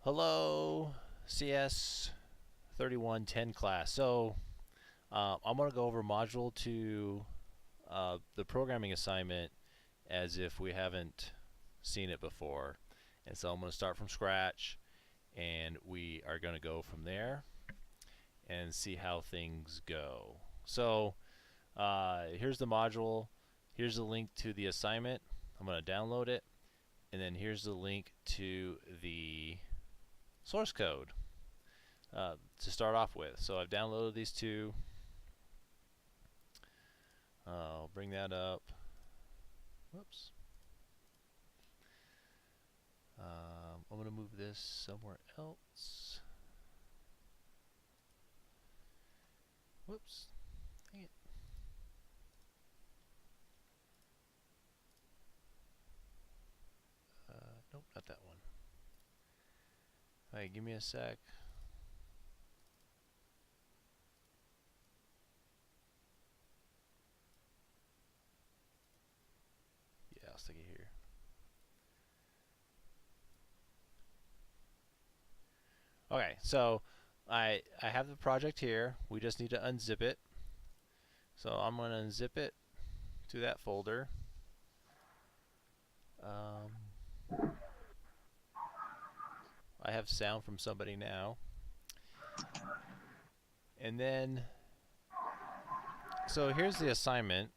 Hello, CS3110 class. I'm going to go over module 2, the programming assignment, as if we haven't seen it before. And so I'm going to start from scratch, and we are going to go from there and see how things go. Here's the module. Here's the link to the assignment. I'm going to download it. And then here's the link to the source code to start off with. So I've downloaded these two. I'll bring that up. Whoops. I'm going to move this somewhere else. Whoops. Dang it. Nope, not that one. Alright, give me a sec. Yeah, I'll stick it here. Okay, so I have the project here. We just need to unzip it. So I'm going to unzip it to that folder. I have sound from somebody now. And then, so here's the assignment.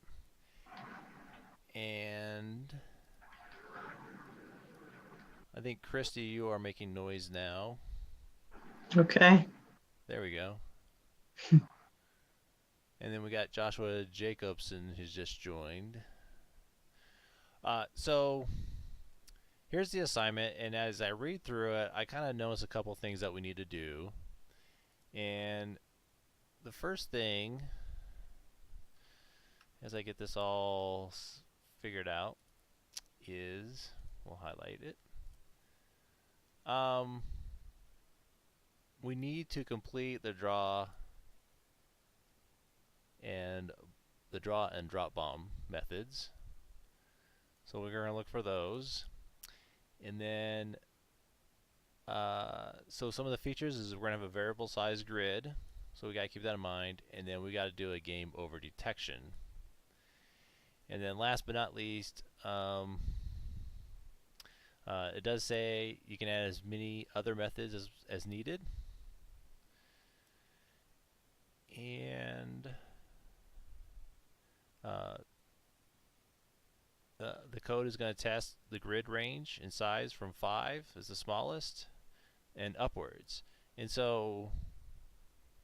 And I think, Christy, you are making noise now. Okay. There we go. And then we got Joshua Jacobson, who's just joined. So here's the assignment, and as I read through it, I kind of notice a couple things that we need to do. And the first thing, as I get this all figured out, is, we'll highlight it. We need to complete the draw and drop bomb methods. So we're going to look for those. And then, so some of the features is we're going to have a variable size grid. So we got to keep that in mind. And then we got to do a game over detection. And then last but not least, it does say you can add as many other methods as needed. And the code is going to test the grid range in size from 5 as the smallest and upwards. And so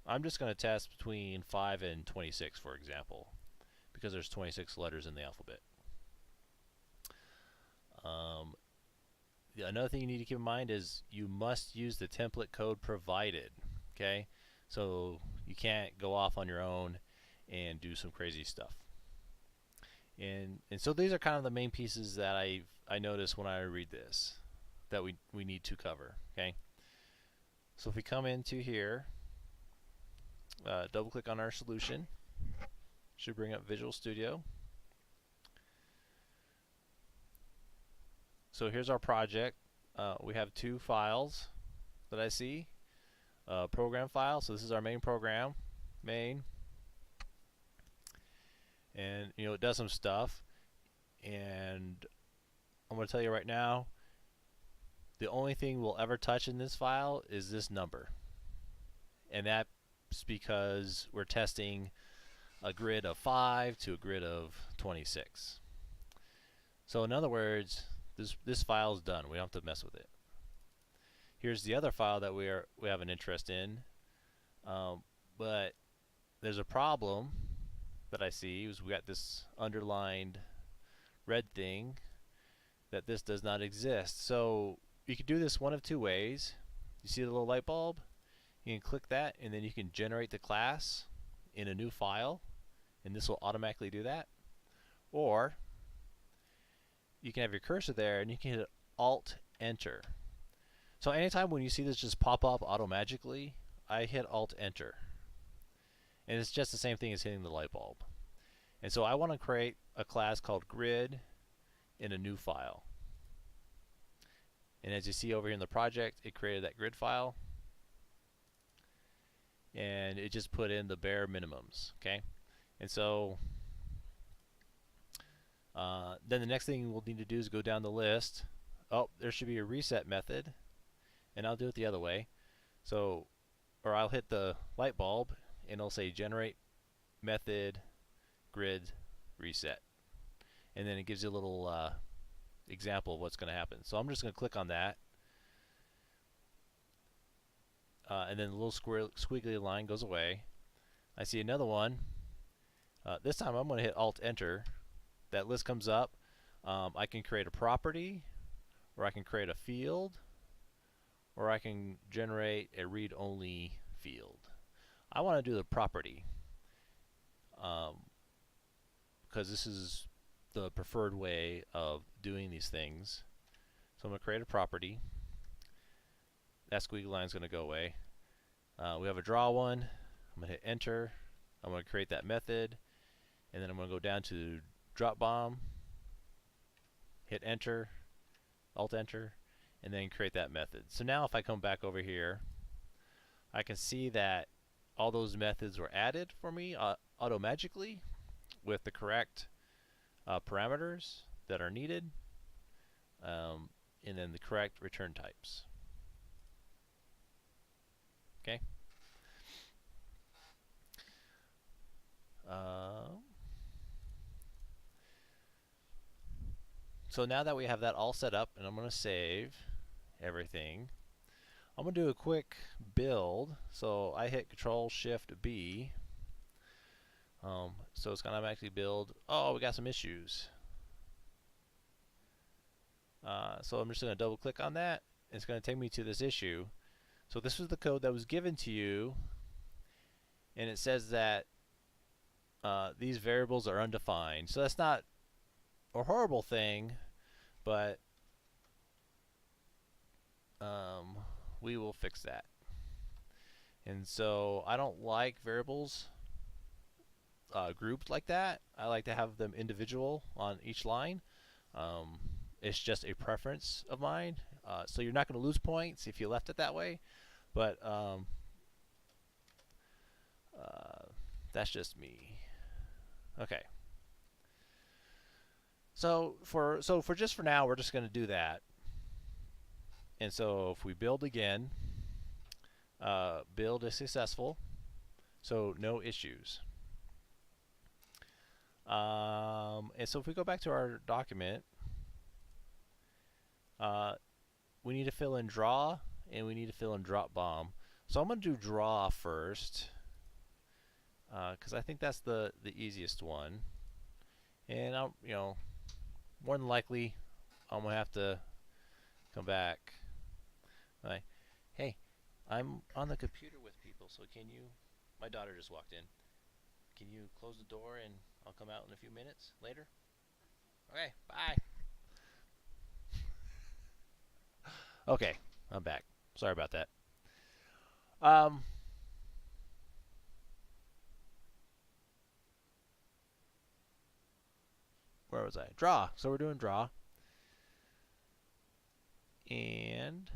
I'm just going to test between 5 and 26, for example, because there's 26 letters in the alphabet. Another thing you need to keep in mind is you must use the template code provided. Okay, so you can't go off on your own and do some crazy stuff. And so these are kind of the main pieces that I notice when I read this that we need to cover. Okay, so if we come into here, double click on our solution, should bring up Visual Studio. So here's our project. We have two files that I see. Program file, so this is our main program, main. And it does some stuff. And I'm going to tell you right now, the only thing we'll ever touch in this file is this number. And that's because we're testing a grid of 5 to a grid of 26. So in other words, this file is done. We don't have to mess with it. Here's the other file that we have an interest in, but there's a problem that I see is we got this underlined red thing that this does not exist. So you can do this one of two ways. You see the little light bulb? You can click that, and then you can generate the class in a new file, and this will automatically do that. Or you can have your cursor there, and you can hit Alt-Enter. So anytime when you see this just pop up auto-magically, I hit Alt-Enter. And it's just the same thing as hitting the light bulb. And so I want to create a class called grid in a new file. And as you see over here in the project, it created that grid file, and it just put in the bare minimums. Okay, and so then the next thing we'll need to do is go down the list. Oh, there should be a reset method, and I'll do it the other way. So, or I'll hit the light bulb, and it'll say generate method grid reset, and then it gives you a little example of what's going to happen. So I'm just going to click on that, and then the little squiggly line goes away. I see another one. This time I'm going to hit Alt Enter. That list comes up. I can create a property, or I can create a field, or I can generate a read-only field. I want to do the property because this is the preferred way of doing these things. So I'm going to create a property. That squiggly line is going to go away. We have a draw one. I'm going to hit enter. I'm going to create that method, and then I'm going to go down to drop bomb, hit enter, alt enter, and then create that method. So now if I come back over here, I can see that all those methods were added for me auto-magically with the correct parameters that are needed, and then the correct return types. Okay. So now that we have that all set up, and I'm going to save everything, I'm going to do a quick build. So I hit Control Shift B. So it's going to actually build. Oh, we got some issues. So I'm just going to double click on that. It's going to take me to this issue. So this was the code that was given to you, and it says that these variables are undefined. So that's not a horrible thing, but we will fix that. And so I don't like variables grouped like that. I like to have them individual on each line. It's just a preference of mine. So you're not going to lose points if you left it that way, but that's just me. Okay. So for just for now, we're just going to do that. And so if we build again, build is successful, so no issues. And so if we go back to our document, we need to fill in draw, and we need to fill in drop bomb. So I'm going to do draw first, because I think that's the easiest one. And I'm, more than likely, I'm going to have to come back. Like, hey, I'm on the computer with people, so can you, my daughter just walked in. Can you close the door and I'll come out in a few minutes later? Okay, bye. Okay, I'm back. Sorry about that. Where was I? Draw. So we're doing draw. And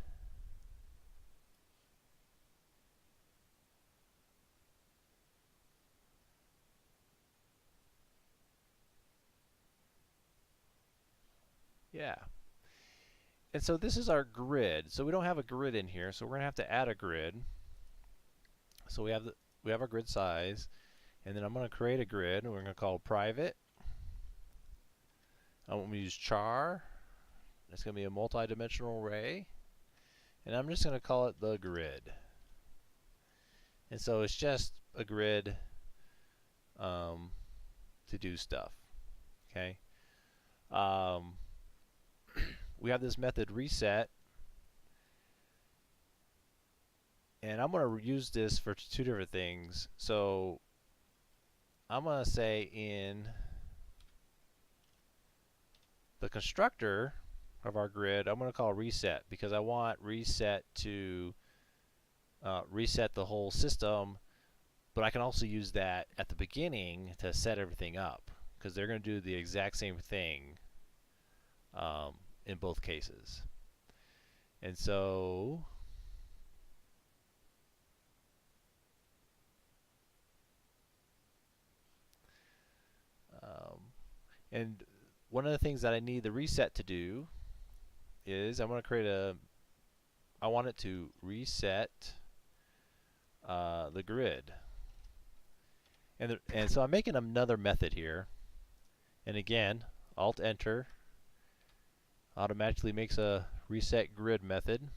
yeah. And so this is our grid. So we don't have a grid in here, so we're going to have to add a grid. So we have our grid size, and then I'm going to create a grid, and we're going to call private. I'm going to use char. It's going to be a multi-dimensional array, and I'm just going to call it the grid. And so it's just a grid to do stuff. Okay. We have this method reset, and I'm going to use this for two different things. So I'm going to say in the constructor of our grid, I'm going to call reset, because I want reset to reset the whole system, but I can also use that at the beginning to set everything up, because they're going to do the exact same thing in both cases. And so um, and one of the things that I need the reset to do is I'm going to create I want it to reset the grid. And so I'm making another method here. And again, Alt Enter automatically makes a reset grid method.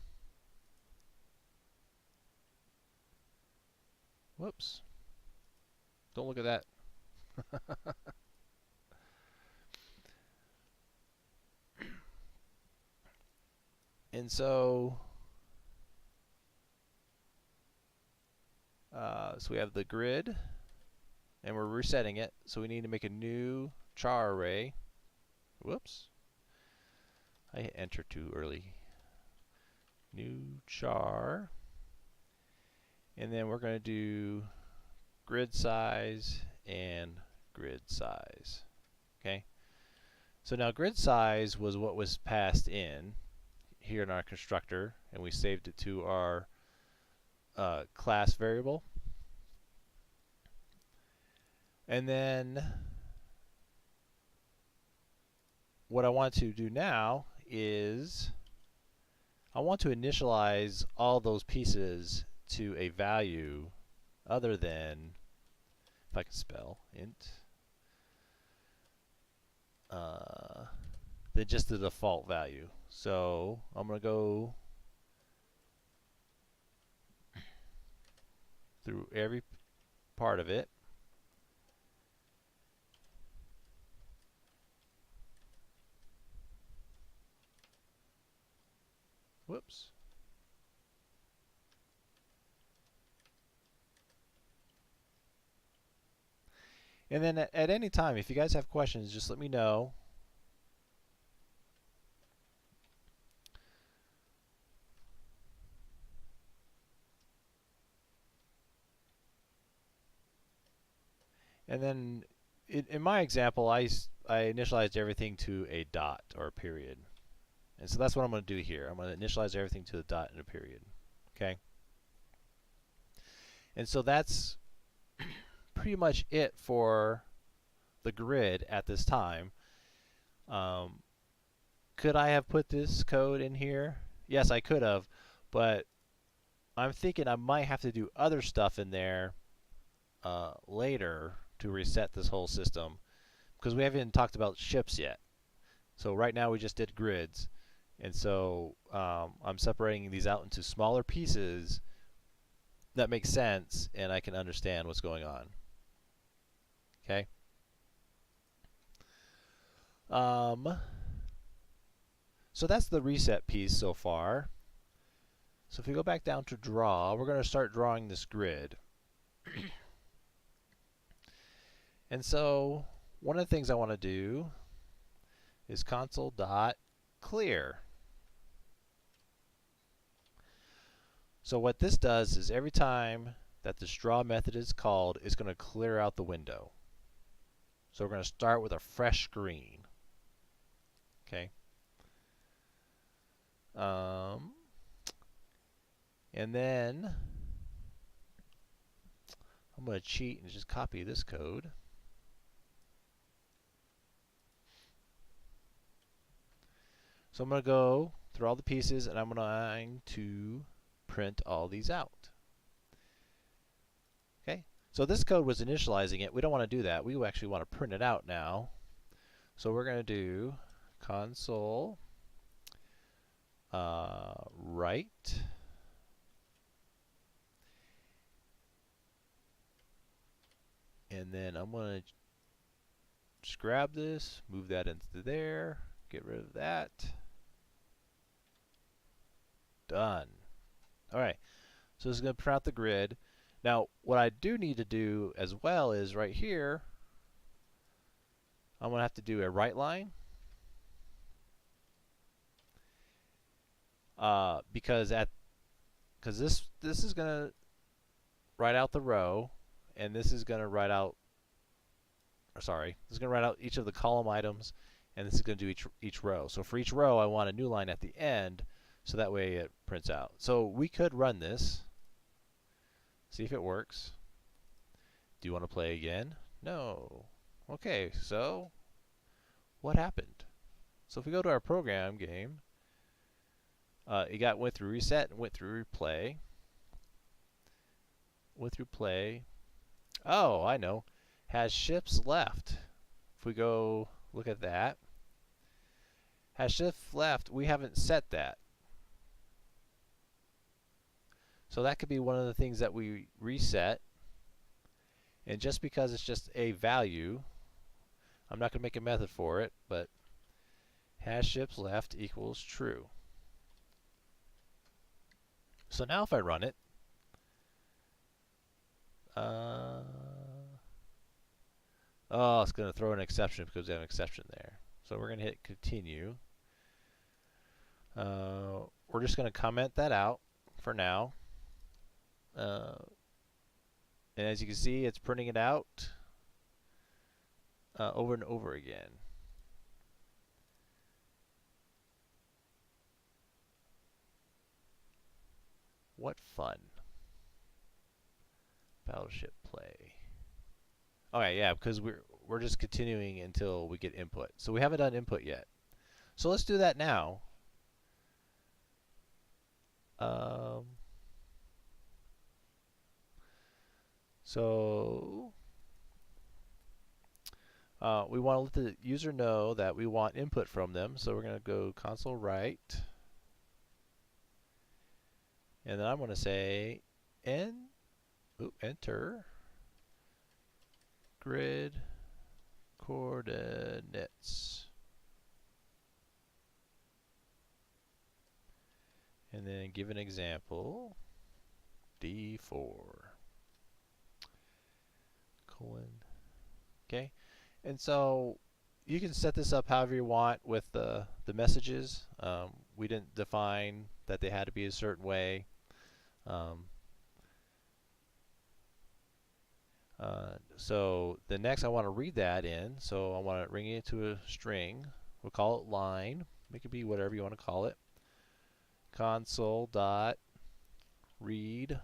Whoops. Don't look at that. And so we have the grid, and we're resetting it. So we need to make a new char array. Whoops. I hit enter too early. New char. And then we're going to do grid size and grid size. Okay. So now grid size was what was passed in here in our constructor, and we saved it to our class variable. And then what I want to do now is I want to initialize all those pieces to a value other than, if I can spell, int, than just the default value. So I'm going to go through every part of it. Whoops. And then at any time, if you guys have questions, just let me know. And then in my example, I initialized everything to a dot or a period. And so that's what I'm going to do here. I'm going to initialize everything to a dot and a period. Okay? And so that's pretty much it for the grid at this time. Could I have put this code in here? Yes, I could have, but I'm thinking I might have to do other stuff in there later to reset this whole system, because we haven't talked about ships yet. So right now we just did grids, and so I'm separating these out into smaller pieces that make sense, and I can understand what's going on. Okay. So that's the reset piece so far. So if we go back down to draw, we're going to start drawing this grid. And so one of the things I want to do is console.clear. So what this does is every time that this draw method is called, it's going to clear out the window. So we're going to start with a fresh screen. Okay. And then I'm going to cheat and just copy this code. So I'm going to go through all the pieces, and I'm going to print all these out. Okay, so this code was initializing it. We don't want to do that. We actually want to print it out now. So we're going to do console write and then I'm going to just grab this, move that into there, get rid of that. Done. Alright, so this is going to print out the grid. Now, what I do need to do as well is right here, I'm going to have to do a write line. Because this is going to write out the row, and this is going to write out, or sorry, this is going to write out each of the column items, and this is going to do each row. So for each row, I want a new line at the end. So that way it prints out. So we could run this, see if it works. Do you want to play again? No. Okay, so what happened? So if we go to our program game, it went through reset and went through replay. Went through play. Oh, I know. Has ships left. If we go look at that, has shift left, we haven't set that. So that could be one of the things that we reset. And just because it's just a value, I'm not going to make a method for it, but has ships left equals true. So now if I run it, oh, it's going to throw an exception because we have an exception there. So we're going to hit continue. We're just going to comment that out for now. And as you can see, it's printing it out over and over again. What fun. Battleship play. Okay, yeah, because we're just continuing until we get input. So we haven't done input yet. So let's do that now. So we want to let the user know that we want input from them. So we're going to go console write. And then I'm going to say enter grid coordinates. And then give an example, D4, colon, okay? And so you can set this up however you want with the messages. We didn't define that they had to be a certain way. So the next I want to read that in, so I want to ring it to a string. We'll call it line. It could be whatever you want to call it. Console dot read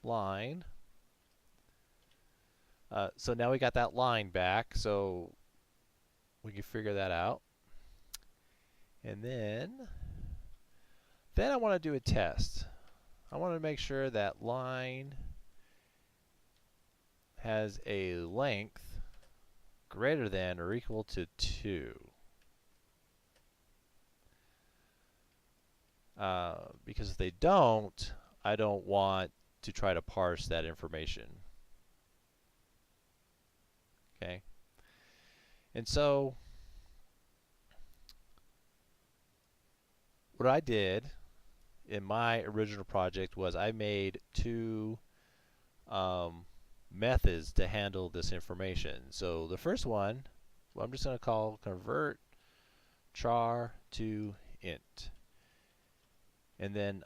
line. So now we got that line back, so we can figure that out. And then I want to do a test. I want to make sure that line has a length greater than or equal to 2. Because if they don't, I don't want to try to parse that information. Okay? And so what I did in my original project was I made 2 methods to handle this information. So the first one, well, I'm just going to call convert char to int. And then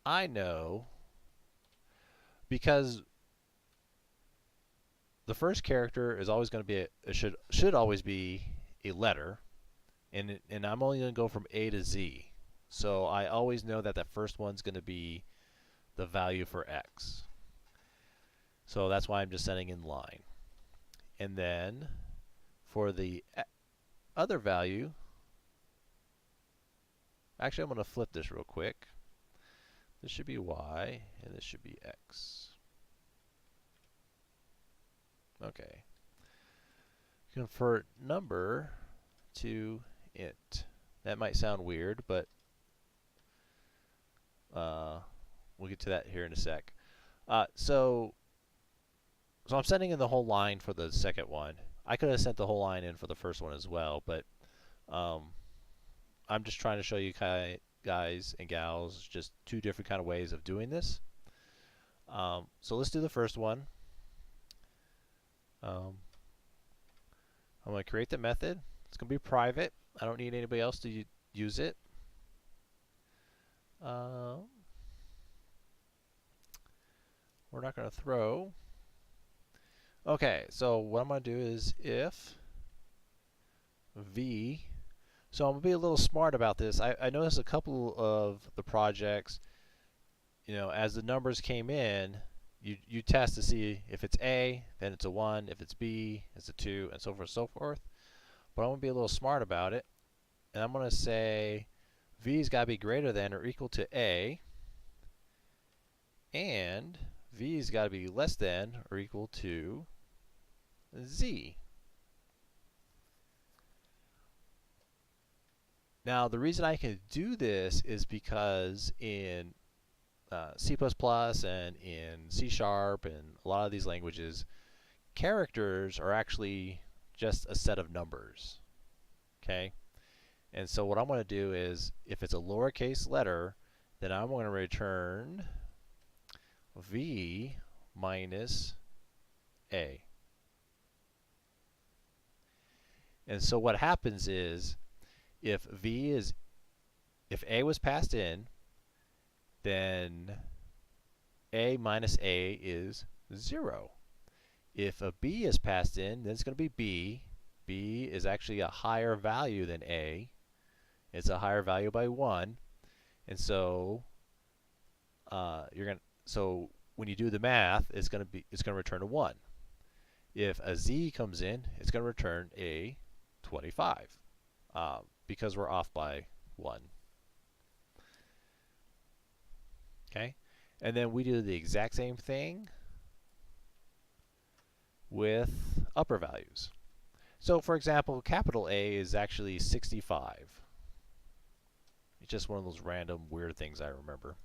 I know, because the first character is always going to be should always be a letter, and I'm only going to go from A to Z. So I always know that that first one's going to be the value for X. So that's why I'm just setting in line. And then for the other value, actually I'm going to flip this real quick. This should be Y, and this should be X. Okay. Convert number to int. That might sound weird, but we'll get to that here in a sec. So I'm sending in the whole line for the second one. I could have sent the whole line in for the first one as well, but I'm just trying to show you guys and gals just 2 different kind of ways of doing this. So let's do the first one. I'm going to create the method. It's going to be private. I don't need anybody else to use it. We're not going to throw. Okay, so what I'm going to do is if v So I'm going to be a little smart about this. I noticed a couple of the projects, as the numbers came in, you test to see if it's A, then it's a 1, if it's B, it's a 2, and so forth and so forth. But I'm going to be a little smart about it, and I'm going to say V's got to be greater than or equal to A, and V's got to be less than or equal to Z. Now, the reason I can do this is because in C++ and in C# and a lot of these languages, characters are actually just a set of numbers. Okay? And so what I'm going to do is, if it's a lowercase letter, then I'm going to return V minus A. And so what happens is, if A was passed in, then A minus A is 0. If a B is passed in, then it's going to be B. B is actually a higher value than A. It's a higher value by 1. And so so when you do the math, it's going to return a 1. If a Z comes in, it's going to return a 25 because we're off by 1. Okay? And then we do the exact same thing with upper values. So for example, capital A is actually 65. It's just one of those random weird things I remember.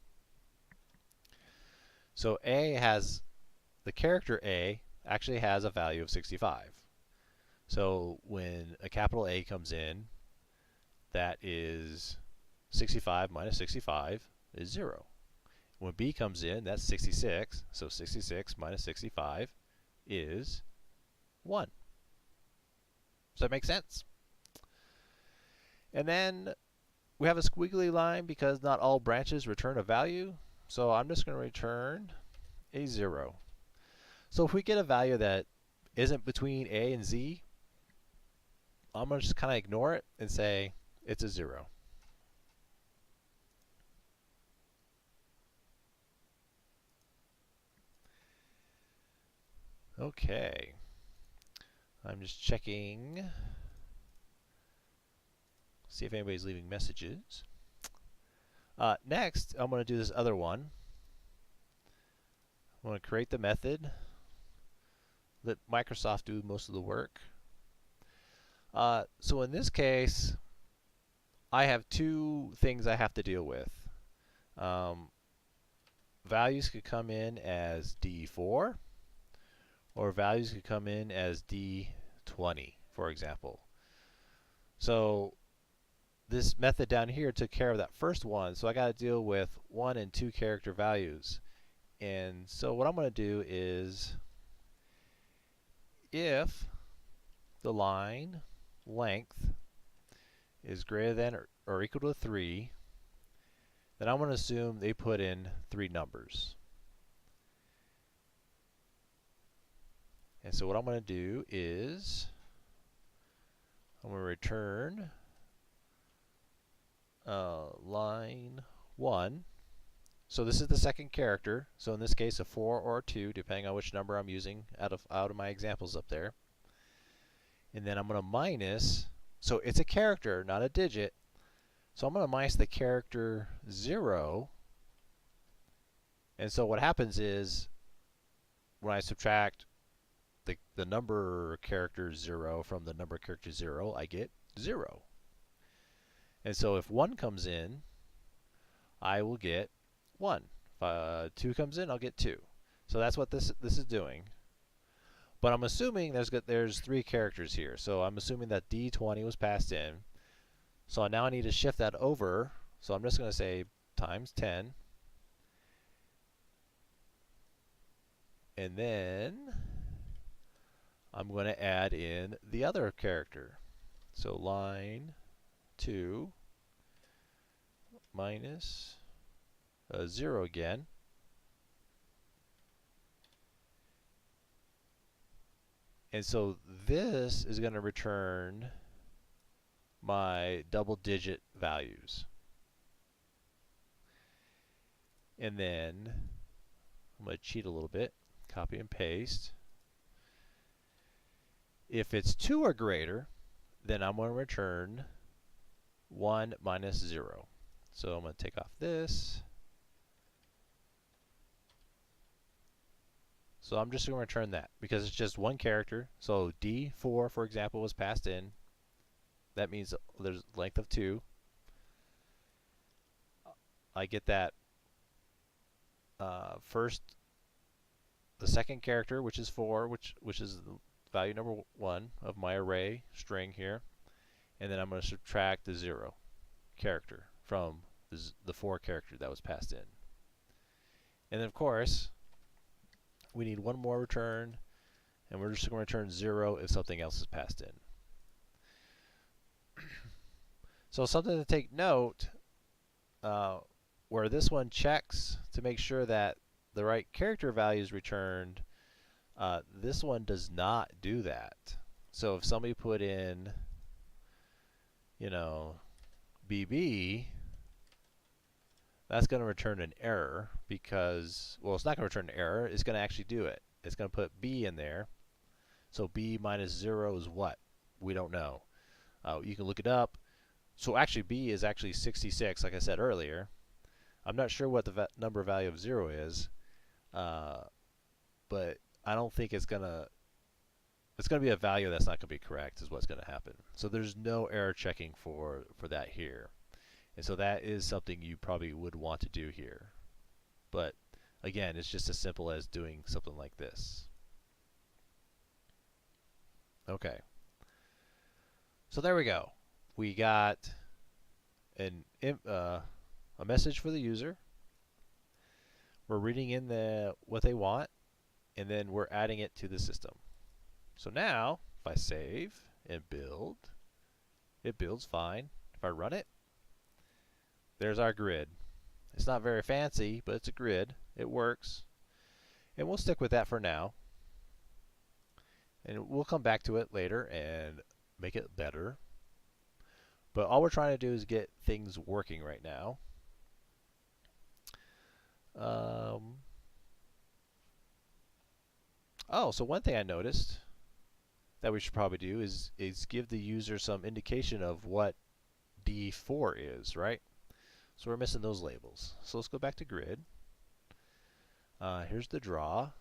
So the character A actually has a value of 65. So when a capital A comes in, that is 65 minus 65 is 0. When B comes in, that's 66. So 66 minus 65 is 1. Does that make sense? And then we have a squiggly line because not all branches return a value. So I'm just going to return a 0. So if we get a value that isn't between A and Z, I'm going to just kind of ignore it and say it's a 0. Okay. I'm just checking, see if anybody's leaving messages. Next, I'm going to do this other one. I'm going to create the method. Let Microsoft do most of the work. So in this case, I have two things I have to deal with. Values could come in as D4, or values could come in as D20, for example. So this method down here took care of that first one, so I got to deal with 1 and 2 character values. And so what I'm going to do is, if the line length is greater than or equal to 3, then I'm going to assume they put in 3 numbers. And so what I'm going to do is, I'm going to return line 1. So this is the second character. So in this case, a 4 or a 2, depending on which number I'm using out of my examples up there. And then I'm going to minus, so it's a character, not a digit. So I'm going to minus the character 0. And so what happens is, when I subtract the number character 0 from the number character 0, I get 0. And so if 1 comes in, I will get 1. If 2 comes in, I'll get 2. So that's what this is doing. But I'm assuming there's 3 characters here. So I'm assuming that D20 was passed in. So now I need to shift that over. So I'm just going to say times 10. And then I'm going to add in the other character. So line 2 minus 0 again. And so this is going to return my double digit values. And then I'm going to cheat a little bit, copy and paste. If it's 2 or greater, then I'm going to return 1 minus 0. So I'm going to take off this. So I'm just going to return that because it's just one character. So D4, for example, was passed in. That means there's length of 2. I get that first, the second character, which is 4, which is value number 1 of my array string here. And then I'm going to subtract the 0 character from the 4 character that was passed in. And then, of course, we need one more return, and we're just going to return 0 if something else is passed in. So something to take note, where this one checks to make sure that the right character value is returned, this one does not do that. So if somebody put in, BB, that's going to return an error because, well, it's not going to return an error. It's going to actually do it. It's going to put B in there. So B minus 0 is what? We don't know. You can look it up. So actually B is actually 66, like I said earlier. I'm not sure what the number value of 0 is, but I don't think it's going to be a value that's not going to be correct is what's going to happen. So there's no error checking for that here. And so that is something you probably would want to do here. But again, it's just as simple as doing something like this. Okay. So there we go. We got a message for the user. We're reading in what they want, and then we're adding it to the system. So now, if I save and build, it builds fine. If I run it, there's our grid. It's not very fancy, but it's a grid. It works. And we'll stick with that for now. And we'll come back to it later and make it better. But all we're trying to do is get things working right now. So one thing I noticed that we should probably do is give the user some indication of what D4 is, right? So we're missing those labels. So let's go back to grid. Here's the draw.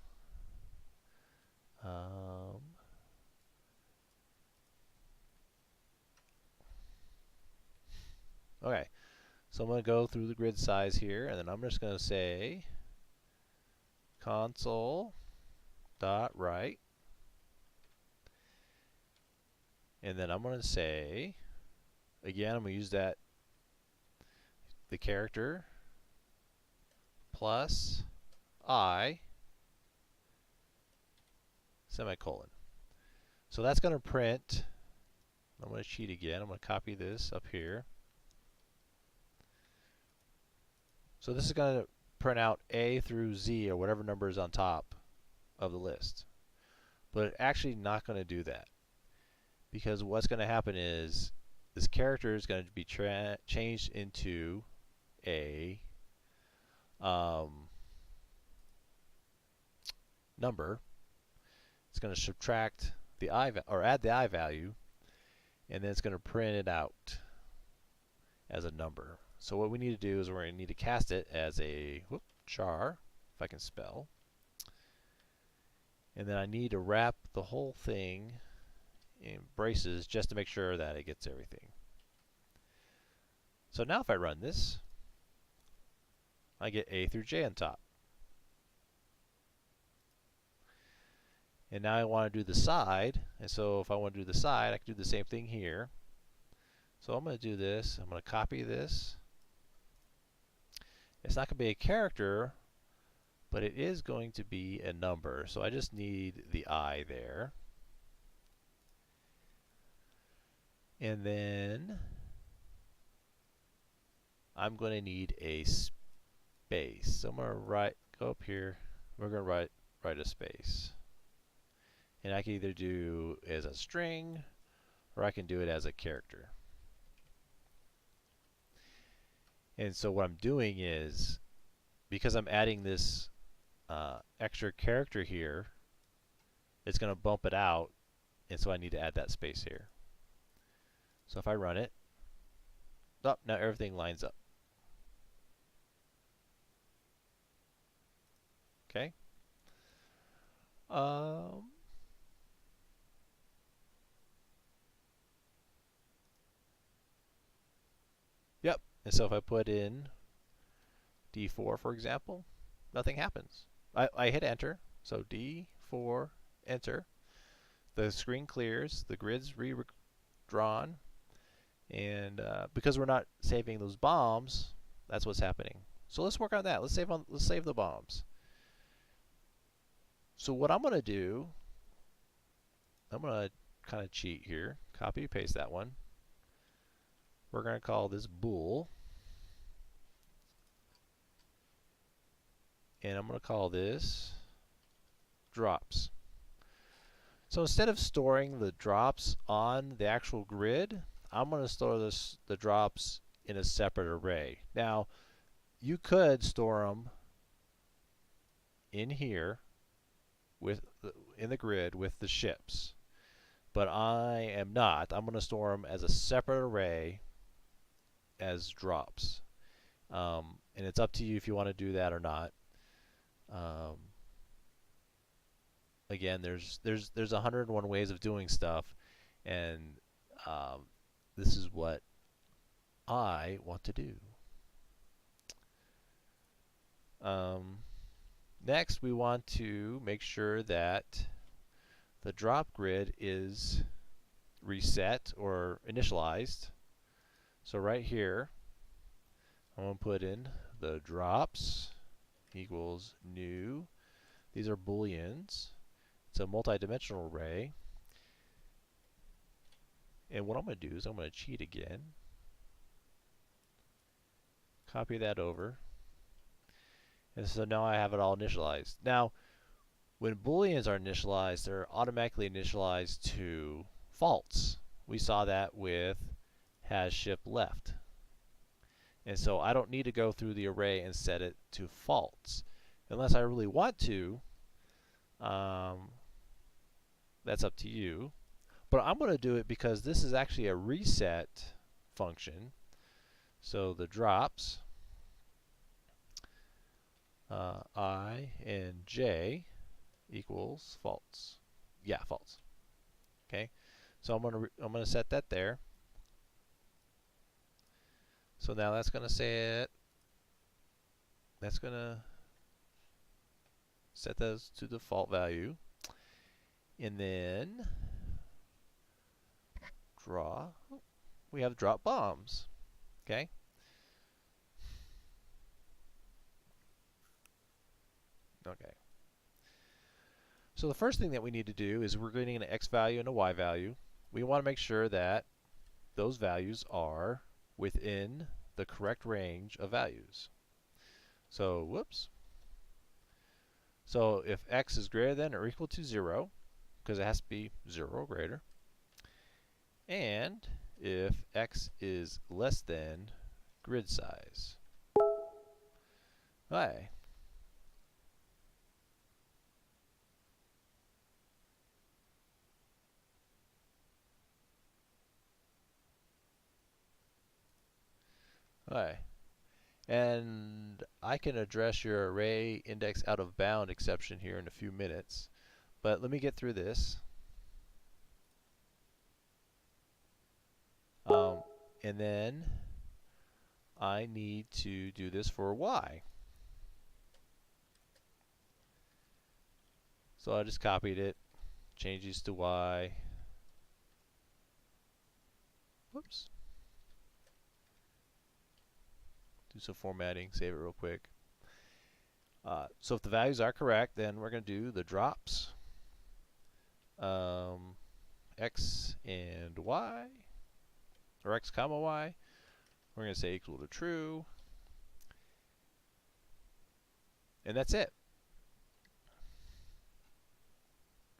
Okay, so I'm going to go through the grid size here, and then I'm just going to say console.write, and then I'm going to say, again, I'm going to use the character plus I semicolon. So that's going to print. I'm going to cheat again. I'm going to copy this up here. So this is going to print out A through Z or whatever number is on top of the list. But it's actually not going to do that. Because what's going to happen is this character is going to be changed into a number. It's going to subtract the I or add the I value, and then it's going to print it out as a number. So what we need to do is we're going to need to cast it as a char, if I can spell. And then I need to wrap the whole thing in braces just to make sure that it gets everything. So now if I run this, I get A through J on top. And now I want to do the side, and so if I want to do the side, I can do the same thing here. So I'm going to do this. I'm going to copy this. It's not going to be a character, but it is going to be a number. So I just need the I there. And then I'm going to need a space. So I'm going to go up here. We're going to write a space. And I can either do it as a string, or I can do it as a character. And so what I'm doing is, because I'm adding this extra character here, it's going to bump it out, and so I need to add that space here. So if I run it, oh, now everything lines up. Okay. Um, yep. And so if I put in D4, for example, nothing happens. I hit enter, so D4, enter. The screen clears, the grid's redrawn, and because we're not saving those bombs, that's what's happening. So let's work on that. Let's save the bombs. So what I'm going to do, I'm going to kind of cheat here. Copy paste that one. We're going to call this bool, and I'm going to call this drops. So instead of storing the drops on the actual grid, I'm going to store the drops in a separate array. Now, you could store them in here in the grid with the ships, but I am not. I'm going to store them as a separate array as drops, and it's up to you if you want to do that or not. Again, there's 101 ways of doing stuff, and this is what I want to do. Next, we want to make sure that the drop grid is reset or initialized. So right here, I'm going to put in the drops equals new. These are booleans. It's a multi-dimensional array. And what I'm going to do is I'm going to cheat again. Copy that over. And so now I have it all initialized. Now, when booleans are initialized, they're automatically initialized to false. We saw that with has ship left. And so I don't need to go through the array and set it to false. Unless I really want to, that's up to you. But I'm going to do it because this is actually a reset function. So the drops, I and j equals false. Yeah, false. Okay, so I'm gonna set that there. So now that's gonna set those to default value, and then we have drop bombs. Okay. Okay. So the first thing that we need to do is we're getting an x value and a y value. We want to make sure that those values are within the correct range of values. So, whoops. So if x is greater than or equal to 0, because it has to be 0 or greater, and if x is less than grid size. Hi. Hi. And I can address your array index out of bound exception here in a few minutes. But let me get through this. And then I need to do this for y. So I just copied it, change these to y. Whoops. Do some formatting, save it real quick. So if the values are correct, then we're going to do the drops, x and y, or x comma y. We're going to say equal to true. And that's it.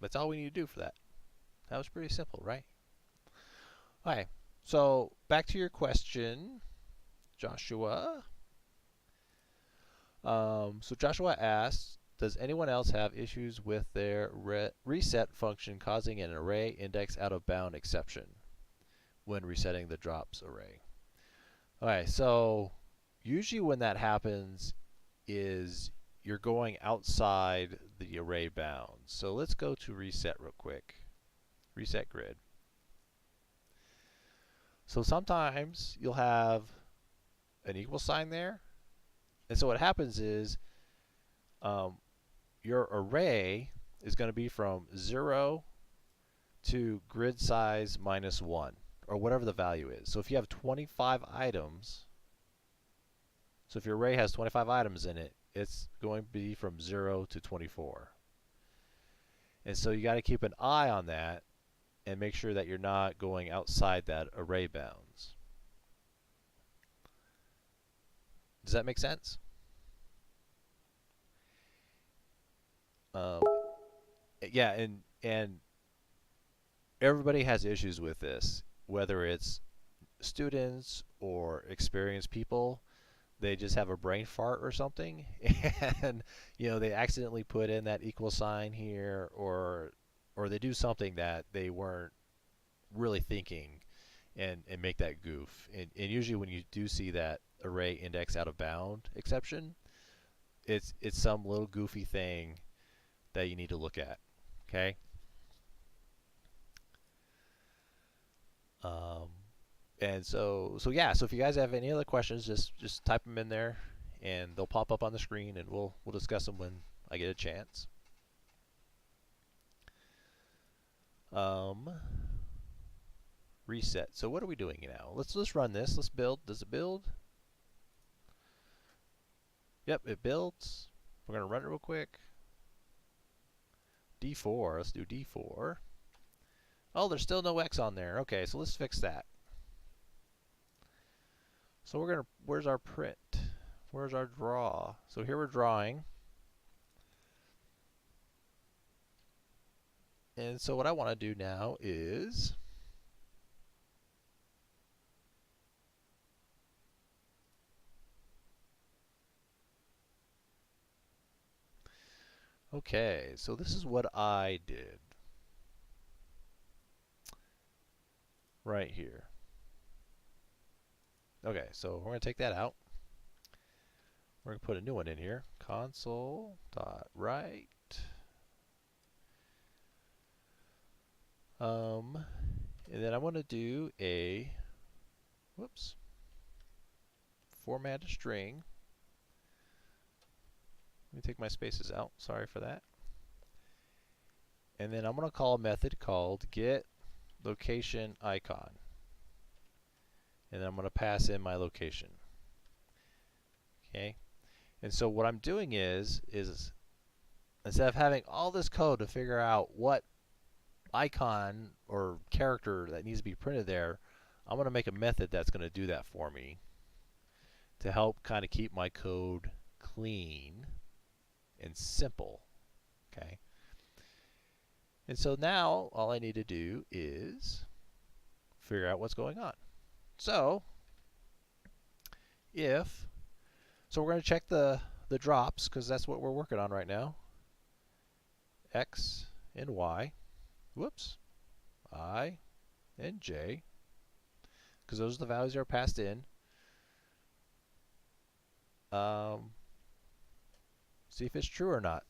That's all we need to do for that. That was pretty simple, right? All right. So back to your question, Joshua. So Joshua asks, does anyone else have issues with their reset function causing an array index out of bound exception when resetting the drops array? Okay, so usually when that happens is you're going outside the array bounds. So let's go to reset real quick. Reset grid. So sometimes you'll have an equal sign there. And so what happens is your array is going to be from 0 to grid size -1, or whatever the value is. So if you have 25 items, so if your array has 25 items in it, it's going to be from 0 to 24. And so you got to keep an eye on that and make sure that you're not going outside that array bounds. Does that make sense? Yeah, and everybody has issues with this, whether it's students or experienced people. They just have a brain fart or something, and they accidentally put in that equal sign here, or they do something that they weren't really thinking, and make that goof. And usually when you do see that array index out of bound exception, it's some little goofy thing that you need to look at. Okay. And so yeah. So if you guys have any other questions, just type them in there, and they'll pop up on the screen, and we'll discuss them when I get a chance. Reset. So what are we doing now? Let's run this. Let's build. Does it build? Yep, it builds. We're gonna run it real quick. D4. Let's do D4. Oh, there's still no X on there. Okay, so let's fix that. So we're gonna. Where's our print? Where's our draw? So here we're drawing. And so what I want to do now is okay, so this is what I did right here. Okay, so we're going to take that out. We're going to put a new one in here. Console.write. And then I want to do a, whoops, format a string. Let me take my spaces out. Sorry for that. And then I'm going to call a method called getLocationIcon. And then I'm going to pass in my location. Okay. And so what I'm doing is instead of having all this code to figure out what icon or character that needs to be printed there, I'm going to make a method that's going to do that for me to help kind of keep my code clean and simple. Okay. And so now all I need to do is figure out what's going on. So we're going to check the drops, because that's what we're working on right now. X and Y, whoops, I and J, because those are the values that are passed in. See if it's true or not.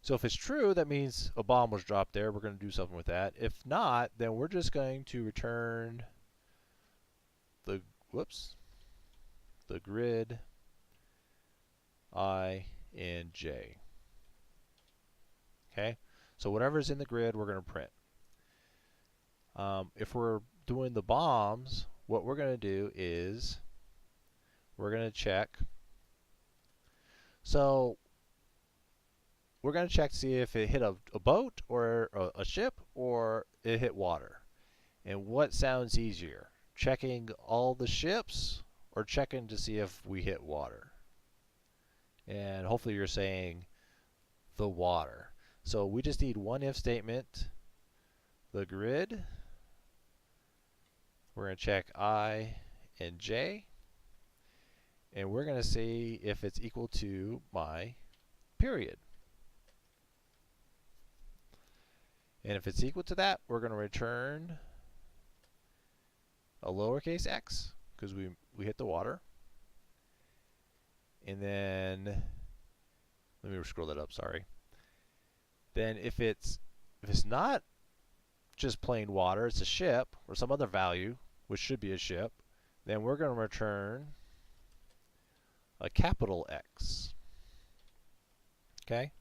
So if it's true, that means a bomb was dropped there. We're going to do something with that. If not, then we're just going to return the grid I and J. Okay, so whatever's in the grid, we're going to print. If we're doing the bombs, what we're going to do is we're going to check. So we're going to check to see if it hit a boat or a ship, or it hit water. And what sounds easier? Checking all the ships or checking to see if we hit water? And hopefully you're saying the water. So we just need one if statement. The grid. We're going to check I and J. and we're going to see if it's equal to my period. And if it's equal to that, we're going to return a lowercase x because we hit the water. And then let me scroll that up, sorry. Then if it's not just plain water, it's a ship or some other value, which should be a ship, then we're going to return a capital X. Okay?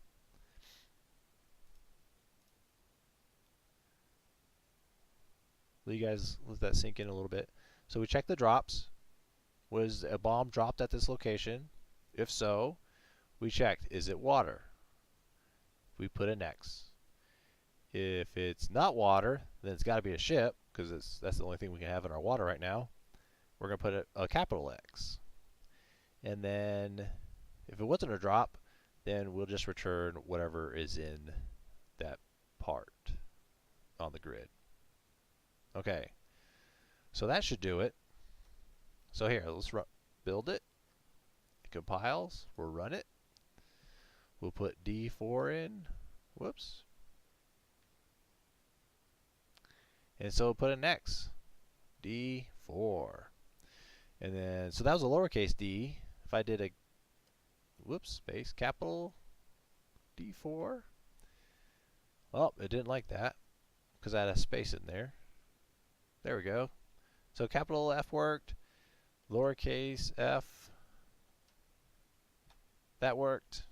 Let you guys let that sink in a little bit. So we check the drops. Was a bomb dropped at this location? If so, we checked, is it water? We put an X. If it's not water, then it's got to be a ship, because that's the only thing we can have in our water right now. We're going to put a capital X. And then if it wasn't a drop, then we'll just return whatever is in that part on the grid. Okay, so that should do it. So here, let's build it. It compiles. We'll run it. We'll put D4 in. Whoops. And so we'll put an X. D4. And then, so that was a lowercase d. If I did a, whoops, space, capital D4. Oh, it didn't like that because I had a space in there. There we go. So capital F worked. Lowercase f, that worked.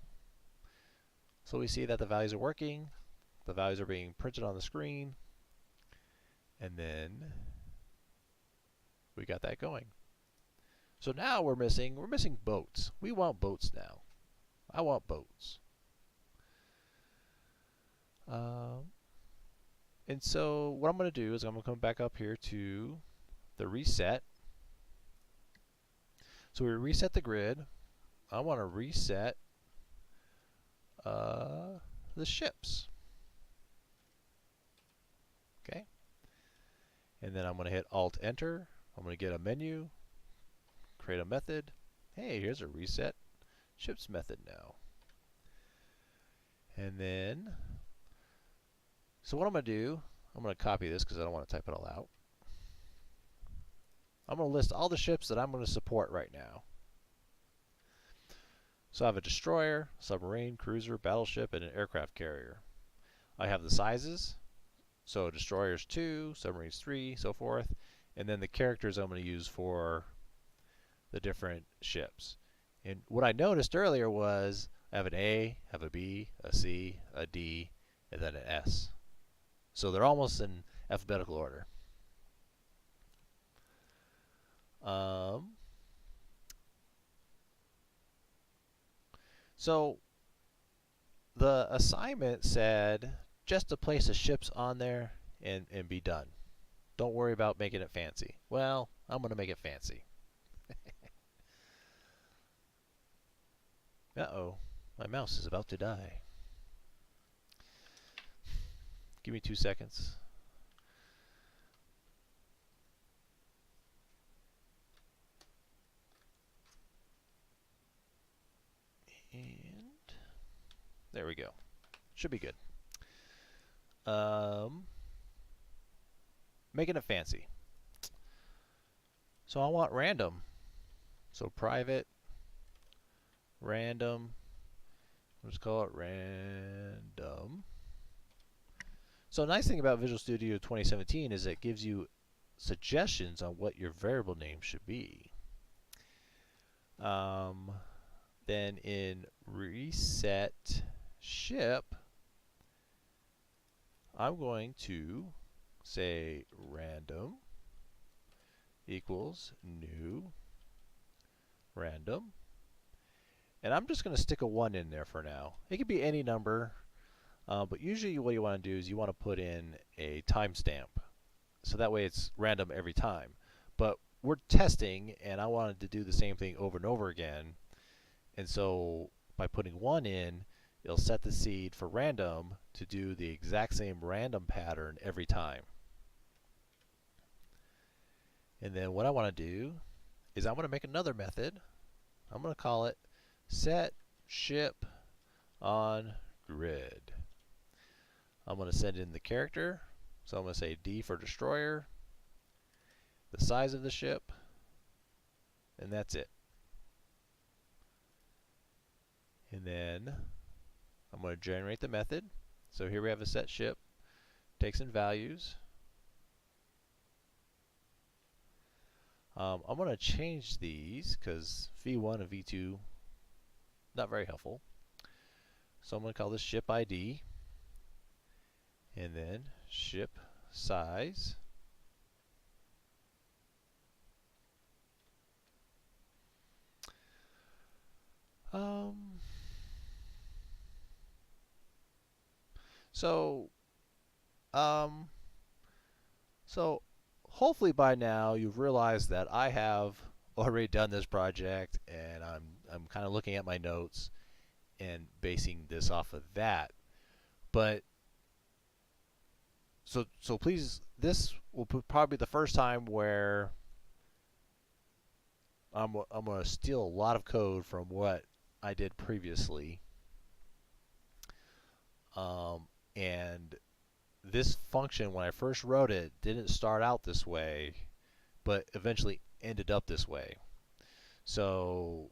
So we see that the values are working. The values are being printed on the screen. And then we got that going. So now we're missing boats. We want boats now. I want boats. And so what I'm going to do is I'm going to come back up here to the reset. So we reset the grid. I want to reset the ships. Okay. And then I'm going to hit Alt Enter. I'm going to get a menu, create a method. Hey, here's a reset ships method now. And then, so what I'm going to do, I'm going to copy this because I don't want to type it all out. I'm going to list all the ships that I'm going to support right now. So I have a destroyer, submarine, cruiser, battleship, and an aircraft carrier. I have the sizes. So destroyers 2, submarines 3, so forth. And then the characters I'm going to use for the different ships. And what I noticed earlier was I have an A, I have a B, a C, a D, and then an S. So they're almost in alphabetical order. So the assignment said just to place the ships on there and be done. Don't worry about making it fancy. Well, I'm going to make it fancy. Uh-oh, my mouse is about to die. Give me 2 seconds. And there we go. Should be good. Making it fancy. So I want random. So private, random. Let's call it random. So a nice thing about Visual Studio 2017 is it gives you suggestions on what your variable name should be. Then in reset ship, I'm going to say random equals new random. And I'm just going to stick a 1 in there for now. It could be any number, but usually what you want to do is you want to put in a timestamp. So that way it's random every time. But we're testing, and I wanted to do the same thing over and over again. And so by putting 1 in, it'll set the seed for random to do the exact same random pattern every time. And then what I want to do is I want to make another method I'm going to call it set ship on grid. I'm going to send in the character. So I'm going to say D for destroyer, the size of the ship, and that's it. And then I'm going to generate the method. So here we have a set ship, takes in values. I'm going to change these because V1 and V2 not very helpful. So I'm going to call this ship ID, and then ship size. Um, so, um, so hopefully by now you've realized that I have already done this project, and I'm kind of looking at my notes and basing this off of that. But so please, this will probably be the first time where I'm going to steal a lot of code from what I did previously. And this function, when I first wrote it, didn't start out this way, but eventually ended up this way. So,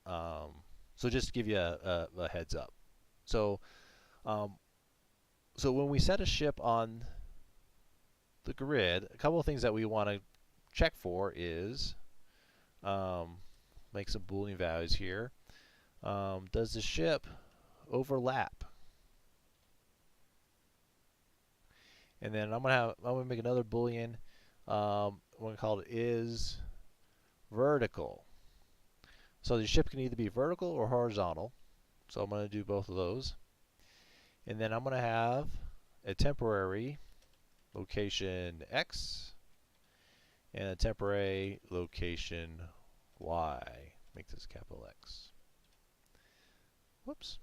so just to give you a heads up. So, um, so when we set a ship on the grid, a couple of things that we want to check for is, make some Boolean values here. Does the ship overlap? And then I'm gonna make another Boolean. I'm gonna call it is vertical. So the ship can either be vertical or horizontal. So I'm gonna do both of those. And then I'm gonna have a temporary location X and a temporary location Y. Make this capital X. Whoops.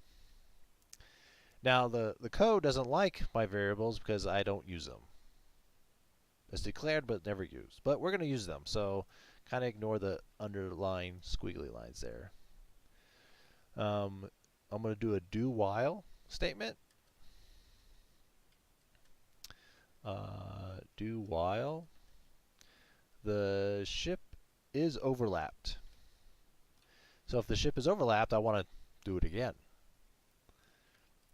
Now the code doesn't like my variables because I don't use them. It's declared but never used. But we're going to use them, so kind of ignore the underlined squiggly lines there. I'm going to do a do while statement. Do while the ship is overlapped. So if the ship is overlapped, I want to do it again.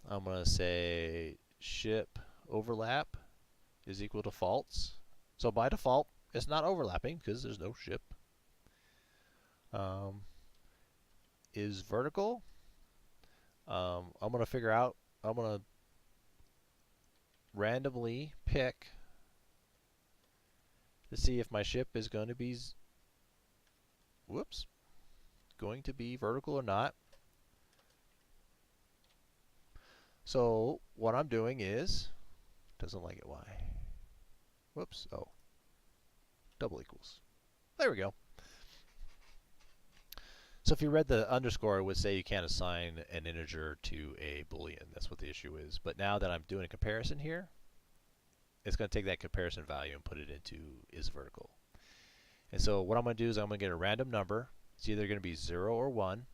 I'm going to say ship overlap is equal to false. So by default, it's not overlapping because there's no ship. Is vertical. I'm going to figure out, I'm going to randomly pick to see if my ship is going to be, going to be vertical or not. So what I'm doing is, doesn't like it, why? Oh, double equals. There we go. So if you read the underscore, it would say you can't assign an integer to a Boolean. That's what the issue is. But now that I'm doing a comparison here, it's going to take that comparison value and put it into is vertical. And so what I'm going to do is I'm going to get a random number. It's either going to be 0 or 1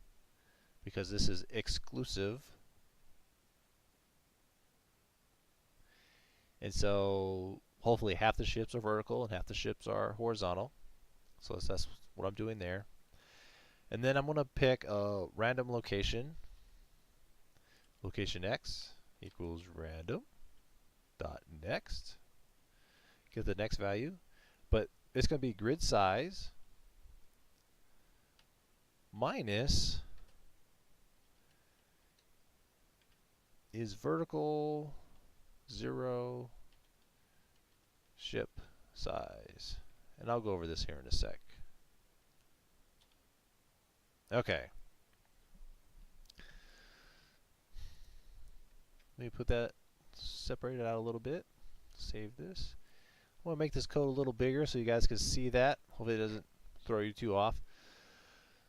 because this is exclusive. And so hopefully half the ships are vertical and half the ships are horizontal. So that's what I'm doing there. And then I'm going to pick a random location. Location x equals random dot next. Get the next value. But it's going to be grid size minus is vertical 0 ship size. And I'll go over this here in a sec. Okay. Let me put that separated out a little bit. Save this. I want to make this code a little bigger so you guys can see that. Hopefully it doesn't throw you too off.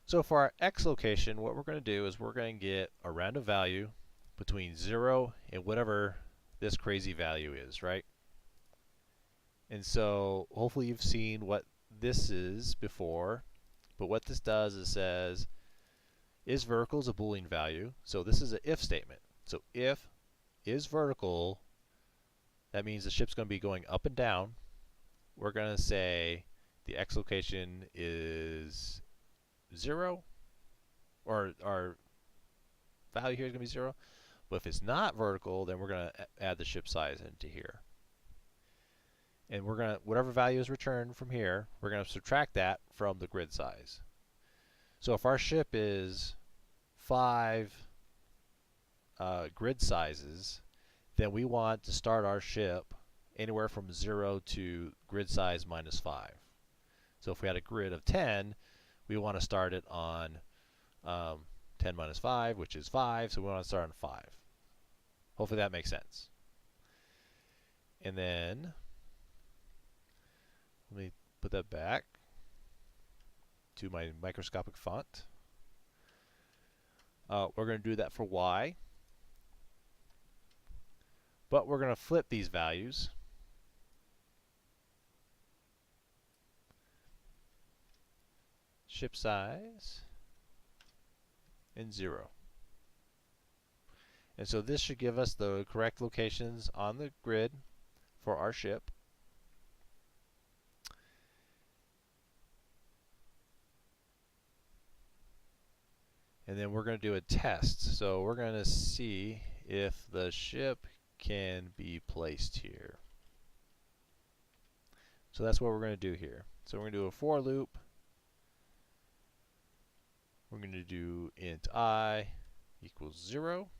So for our x location, what we're going to do is we're going to get a random value between 0 and whatever this crazy value is, right? And so hopefully you've seen what this is before. But what this does is says Is vertical is a Boolean value, so this is an if statement. So if is vertical, that means the ship's going to be going up and down. We're going to say the x location is 0, or our value here is going to be 0. But if it's not vertical, then we're going to add the ship size into here. And we're going to, whatever value is returned from here, we're going to subtract that from the grid size. So if our ship is 5 grid sizes, then we want to start our ship anywhere from 0 to grid size minus 5. So if we had a grid of 10, we want to start it on 10 minus 5, which is 5, so we want to start on 5. Hopefully that makes sense. And then, let me put that back to my microscopic font. We're going to do that for y. But we're going to flip these values. Ship size and 0. And so this should give us the correct locations on the grid for our ship. And then we're going to do a test. So we're going to see if the ship can be placed here. So that's what we're going to do here. So we're going to do a for loop. We're going to do int I equals 0.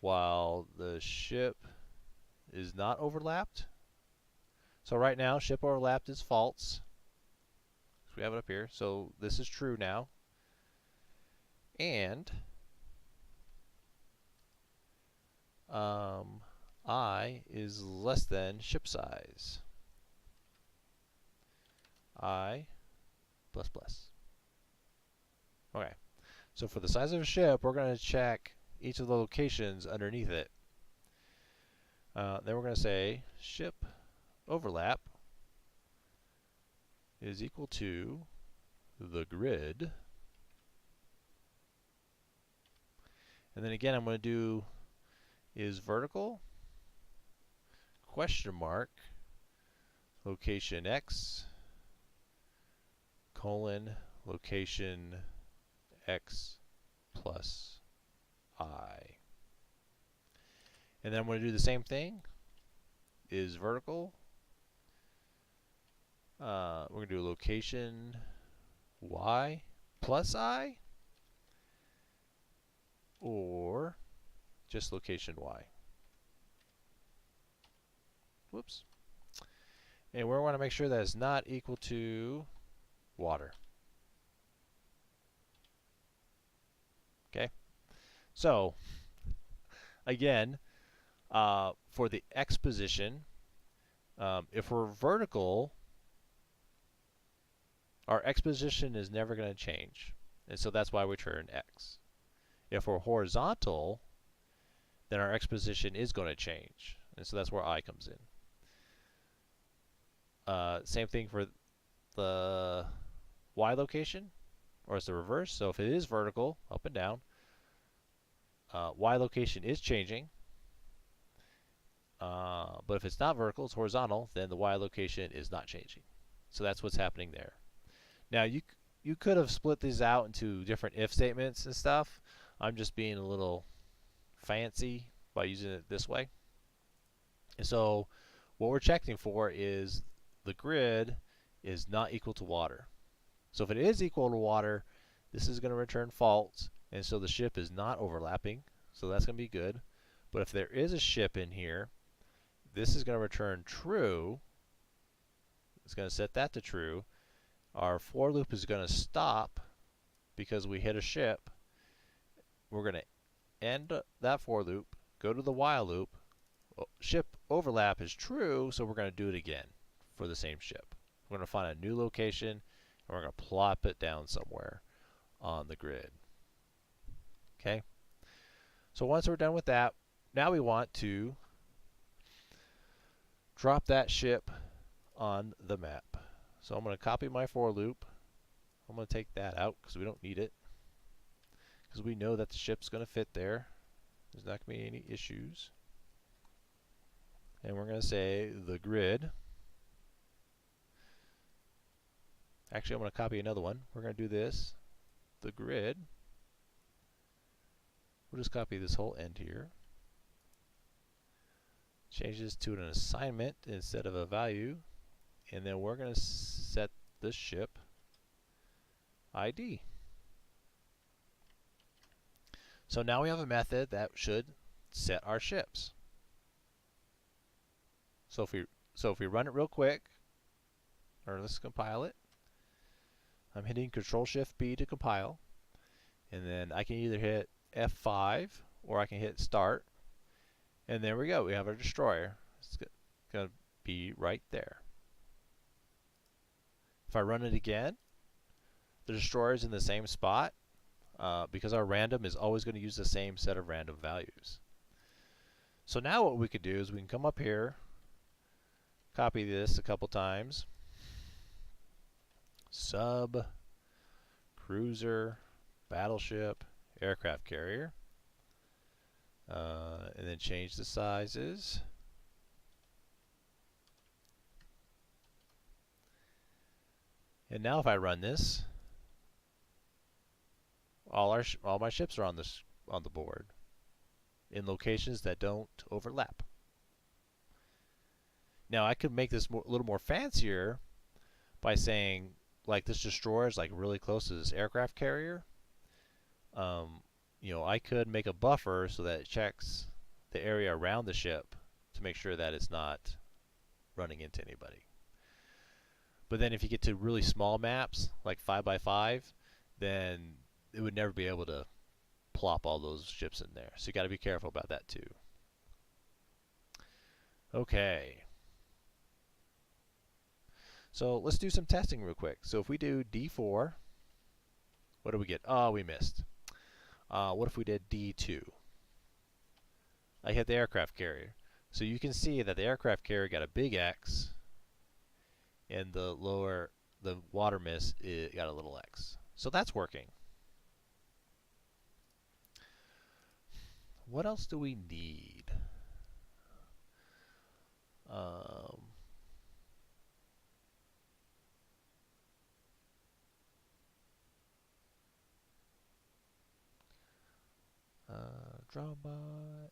While the ship is not overlapped. So right now, ship overlapped is false. So we have it up here. So this is true now. And I is less than ship size. I plus plus. Okay. So for the size of a ship, we're going to check each of the locations underneath it. Then we're going to say ship overlap is equal to the grid. And then again, I'm going to do is vertical question mark location x colon location x plus I. And then I'm going to do the same thing. Is vertical. We're going to do location y plus I, or just location y. Whoops. And we want to make sure that it's not equal to water. Okay. So again, for the x position, if we're vertical, our x position is never going to change. And so that's why we return x. If we're horizontal, then our x position is going to change. And so that's where I comes in. Same thing for the y location, or it's the reverse. So if it is vertical, up and down, y location is changing. But if it's not vertical, it's horizontal, then the y location is not changing. So that's what's happening there. Now you could have split these out into different if statements and stuff. I'm just being a little fancy by using it this way. And so what we're checking for is the grid is not equal to water. So if it is equal to water, this is going to return false, and so the ship is not overlapping. So that's going to be good. But if there is a ship in here, this is going to return true. It's going to set that to true. Our for loop is going to stop because we hit a ship. We're going to end that for loop, go to the while loop. Ship overlap is true, so we're going to do it again for the same ship. We're going to find a new location, and we're going to plop it down somewhere on the grid. Okay? So once we're done with that, now we want to drop that ship on the map. So I'm going to copy my for loop I'm going to take that out because we don't need it. Because we know that the ship's going to fit there. There's not going to be any issues. And we're going to say the grid. Actually, I'm going to copy another one. We're going to do this. The grid. We'll just copy this whole end here. Change this to an assignment instead of a value. And then we're going to set the ship ID. So now we have a method that should set our ships. So if we run it real quick, or let's compile it. I'm hitting Control-Shift-B to compile, and then I can either hit F5 or I can hit Start, and there we go. We have our destroyer. It's going to be right there. If I run it again, the destroyer is in the same spot because our random is always going to use the same set of random values. So now what we could do is we can come up here, copy this a couple times, sub, cruiser, battleship, aircraft carrier, and then change the sizes. And now if I run this, all my ships are on the board in locations that don't overlap. Now I could make this a little more fancier by saying, like, this destroyer is like really close to this aircraft carrier. You know, I could make a buffer so that it checks the area around the ship to make sure that it's not running into anybody. But then if you get to really small maps, like 5x5, then it would never be able to plop all those ships in there. So you got to be careful about that too. Okay. So let's do some testing real quick. So if we do D4, what do we get? Oh, we missed. What if we did D2? I hit the aircraft carrier. So you can see that the aircraft carrier got a big X, and the water mist, it got a little X. So that's working. What else do we need? Drawbot.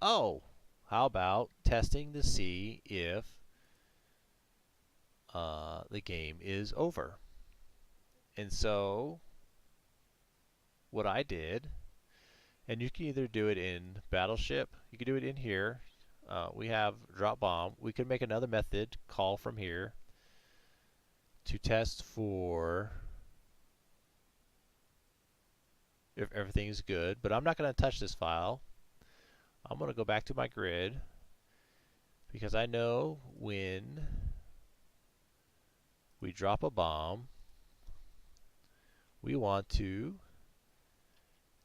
Oh, how about testing to see if the game is over? And so what I did, and you can either do it in Battleship, you can do it in here. We have drop bomb. We could make another method call from here to test for if everything is good, but I'm not going to touch this file. I'm going to go back to my grid because I know when we drop a bomb, we want to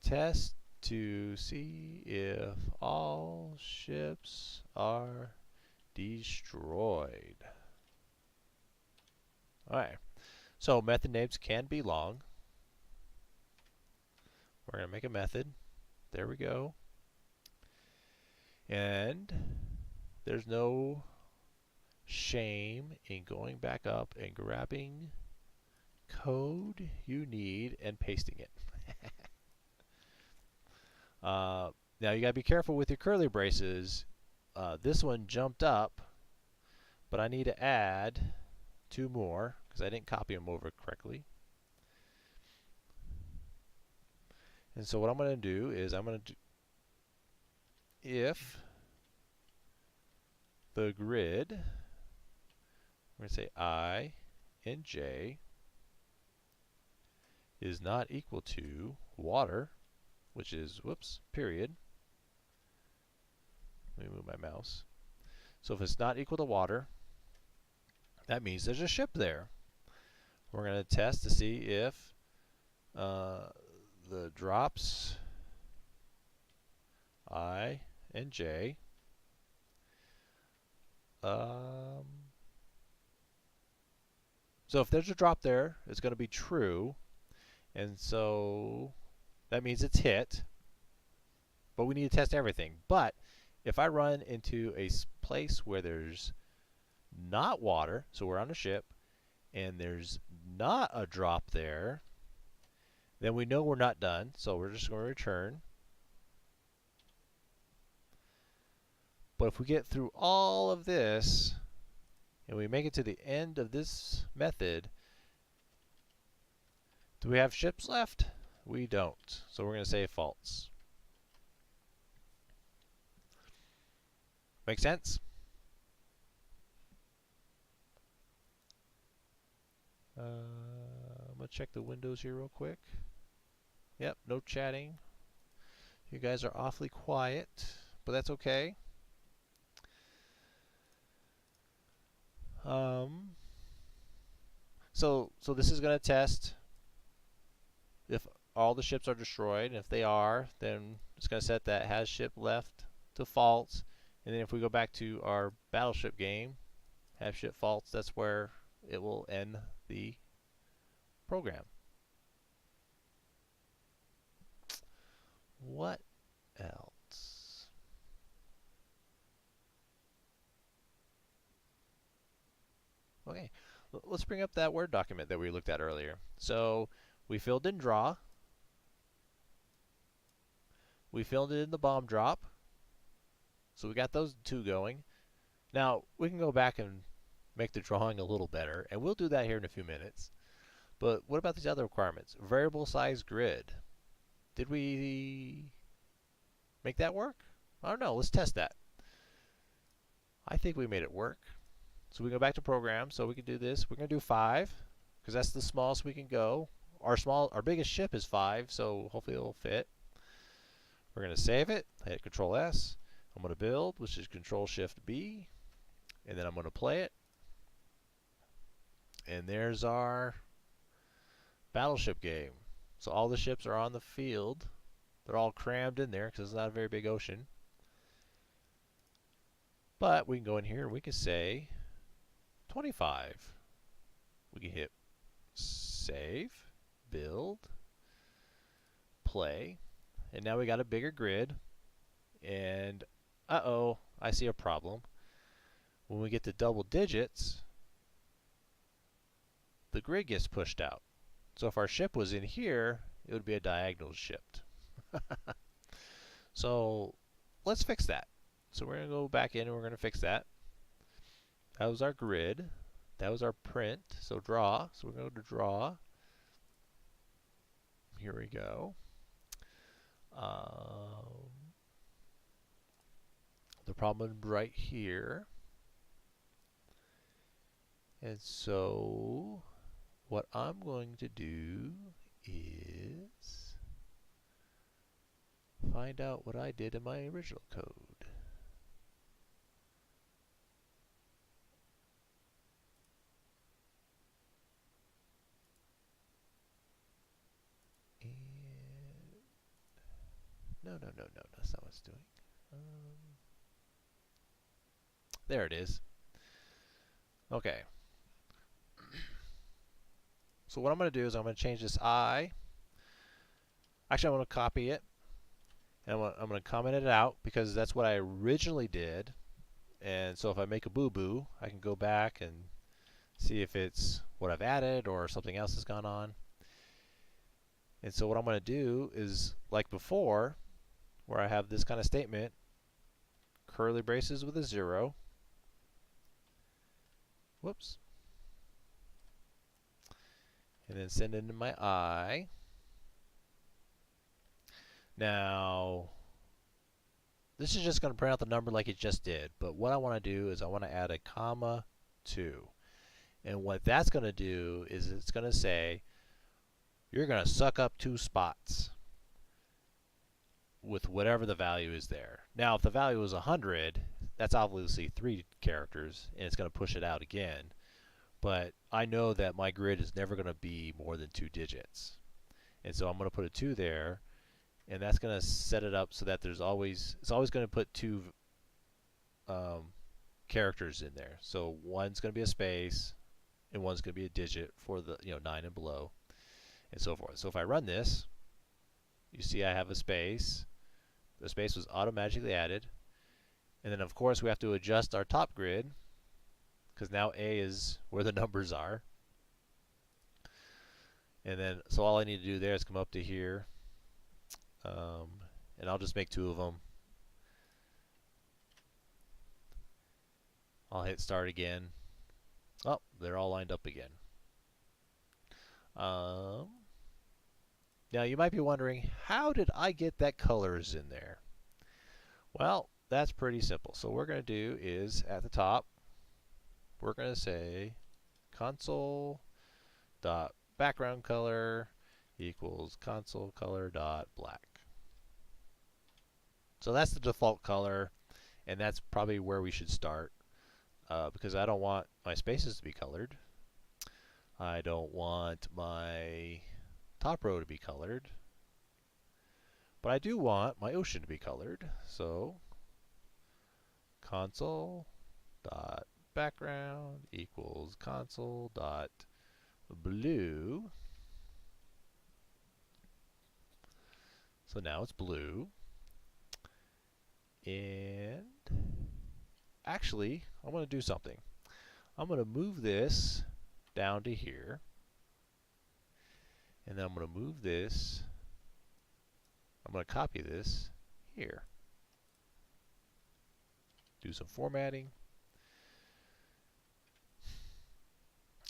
test to see if all ships are destroyed. Alright, so method names can be long. We're going to make a method. There we go. And there's no shame in going back up and grabbing code you need and pasting it. Now you got to be careful with your curly braces. This one jumped up, but I need to add 2 more because I didn't copy them over correctly. And so what I'm going to do is I'm going to do if the grid, we're going to say I and J is not equal to water, which is, whoops, period. Let me move my mouse. So if it's not equal to water, that means there's a ship there. We're going to test to see if the drops I and J so So if there's a drop there, it's going to be true, and so that means it's hit. But we need to test everything. But if I run into a place where there's not water, so we're on a ship, and there's not a drop there, then we know we're not done. So we're just going to return. But if we get through all of this, and we make it to the end of this method, do we have ships left? We don't. So we're going to say false. Make sense? I'm going to check the windows here real quick. Yep, no chatting. You guys are awfully quiet, but that's okay. So this is going to test if all the ships are destroyed. And if they are, then it's going to set that has ship left to false. And then if we go back to our battleship game, have ship false, that's where it will end the program. What else? Okay, let's bring up that Word document that we looked at earlier. So we filled in draw. We filled in the bomb drop. So we got those two going. Now we can go back and make the drawing a little better, and we'll do that here in a few minutes. But what about these other requirements? Variable size grid. Did we make that work? I don't know. Let's test that. I think we made it work. So we go back to program. So we can do this. We're going to do 5 because that's the smallest we can go. Our biggest ship is 5, so hopefully it'll fit. We're going to save it. Hit Control S. I'm going to build, which is Control Shift B, and then I'm going to play it. And there's our battleship game. So all the ships are on the field. They're all crammed in there because it's not a very big ocean. But we can go in here and we can say 25. We can hit save, build, play, and now we got a bigger grid. And uh-oh, I see a problem. When we get to double digits, the grid gets pushed out. So if our ship was in here, it would be a diagonal shift. So let's fix that. So we're going to go back in and we're going to fix that. That was our grid. That was our print. So draw. So we're going to go to draw. Here we go. The problem right here. And so what I'm going to do is find out what I did in my original code. And no, that's not what it's doing. There it is. Okay. So what I'm going to do is I'm going to change this I. Actually, I'm going to copy it. And I'm going to comment it out because that's what I originally did. And so if I make a boo-boo, I can go back and see if it's what I've added or something else has gone on. And so what I'm going to do is, like before, where I have this kind of statement, curly braces with a 0. Whoops. And then send in my I. Now, this is just going to print out the number like it just did. But what I want to do is I want to add a comma 2. And what that's going to do is it's going to say, you're going to suck up 2 spots with whatever the value is there. Now, if the value is 100, that's obviously 3 characters, and it's going to push it out again. But I know that my grid is never going to be more than 2 digits. And so I'm going to put a 2 there, and that's going to set it up so that it's always going to put 2 characters in there. So one's going to be a space, and one's going to be a digit for the 9 and below, and so forth. So if I run this, you see I have a space. The space was automatically added, and then of course we have to adjust our top grid because now A is where the numbers are. And then so all I need to do there is come up to here, and I'll just make 2 of them. I'll hit start again. Oh, they're all lined up again. Now you might be wondering, how did I get that colors in there? Well, that's pretty simple. So what we're going to do is at the top, we're going to say console dot background color equals console color dot black. So that's the default color, and that's probably where we should start, because I don't want my spaces to be colored. I don't want my top row to be colored, but I do want my ocean to be colored. So console dot background equals console dot blue. So now it's blue. And actually, I'm going to do something. I'm going to move this down to here. And then I'm going to move this. I'm going to copy this here. Do some formatting.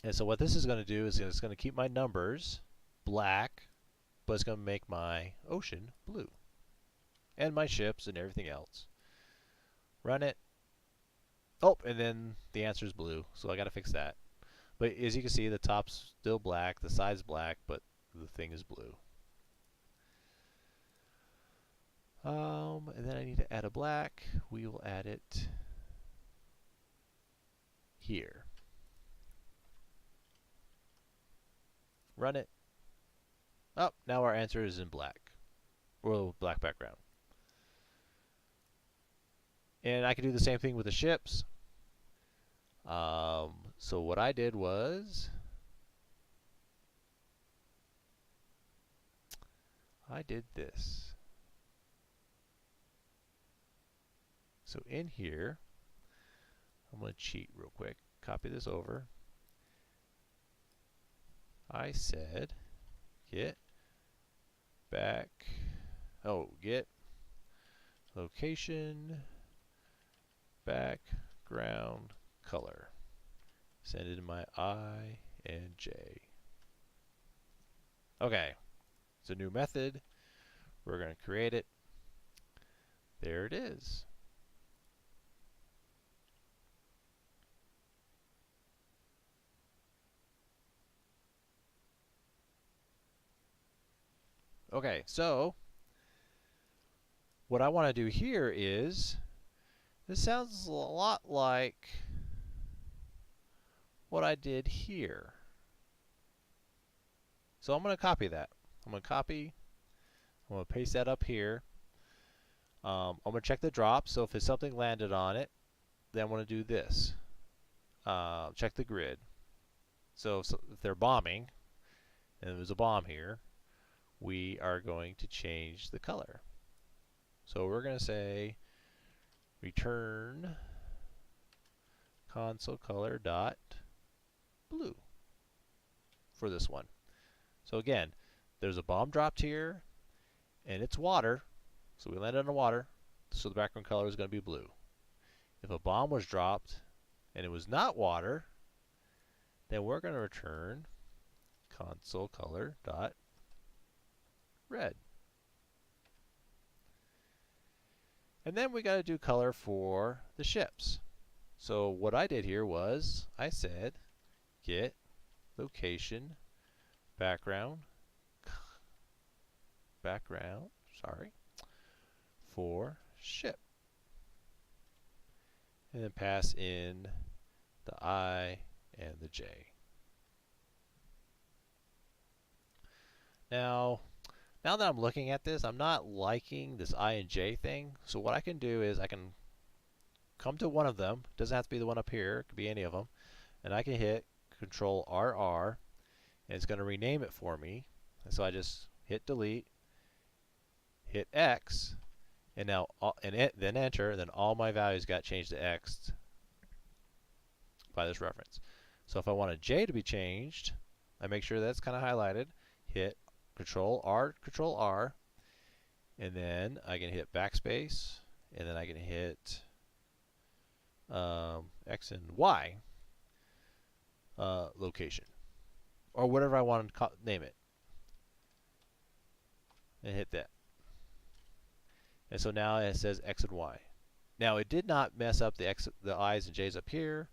And so what this is going to do is it's going to keep my numbers black, but it's going to make my ocean blue. And my ships and everything else. Run it. Oh, and then the answer is blue, so I got to fix that. But as you can see, the top's still black, the side's black, but the thing is blue. And then I need to add a black. We will add it here. Run it. Oh, now our answer is in black, or black background. And I can do the same thing with the ships. So what I did was I did this. So in here, I'm going to cheat real quick. Copy this over. I said get location background color. Send it in my I and J. Okay, it's a new method. We're going to create it. There it is. Okay, so what I want to do here is, this sounds a lot like what I did here. So I'm going to copy that. I'm going to paste that up here. I'm going to check the drop, so if something landed on it, then I'm going to do this. Check the grid. So if they're bombing, and there's a bomb here, we are going to change the color. So we're going to say return console color dot blue for this one. So again, there's a bomb dropped here, and it's water, so we landed on the water, so the background color is going to be blue. If a bomb was dropped and it was not water, then we're going to return console color dot red. And then we got to do color for the ships. So what I did here was I said get location background for ship, and then pass in the I and the J. Now that I'm looking at this, I'm not liking this I and J thing. So what I can do is I can come to one of them. It doesn't have to be the one up here. It could be any of them. And I can hit Control RR, and it's going to rename it for me. And so I just hit delete, hit X, and now then enter, and then all my values got changed to X by this reference. So if I want a J to be changed, I make sure that's kind of highlighted, hit Control R, and then I can hit backspace, and then I can hit X and Y location, or whatever I want to name it, and hit that. And so now it says X and Y. Now it did not mess up the I's and J's up here,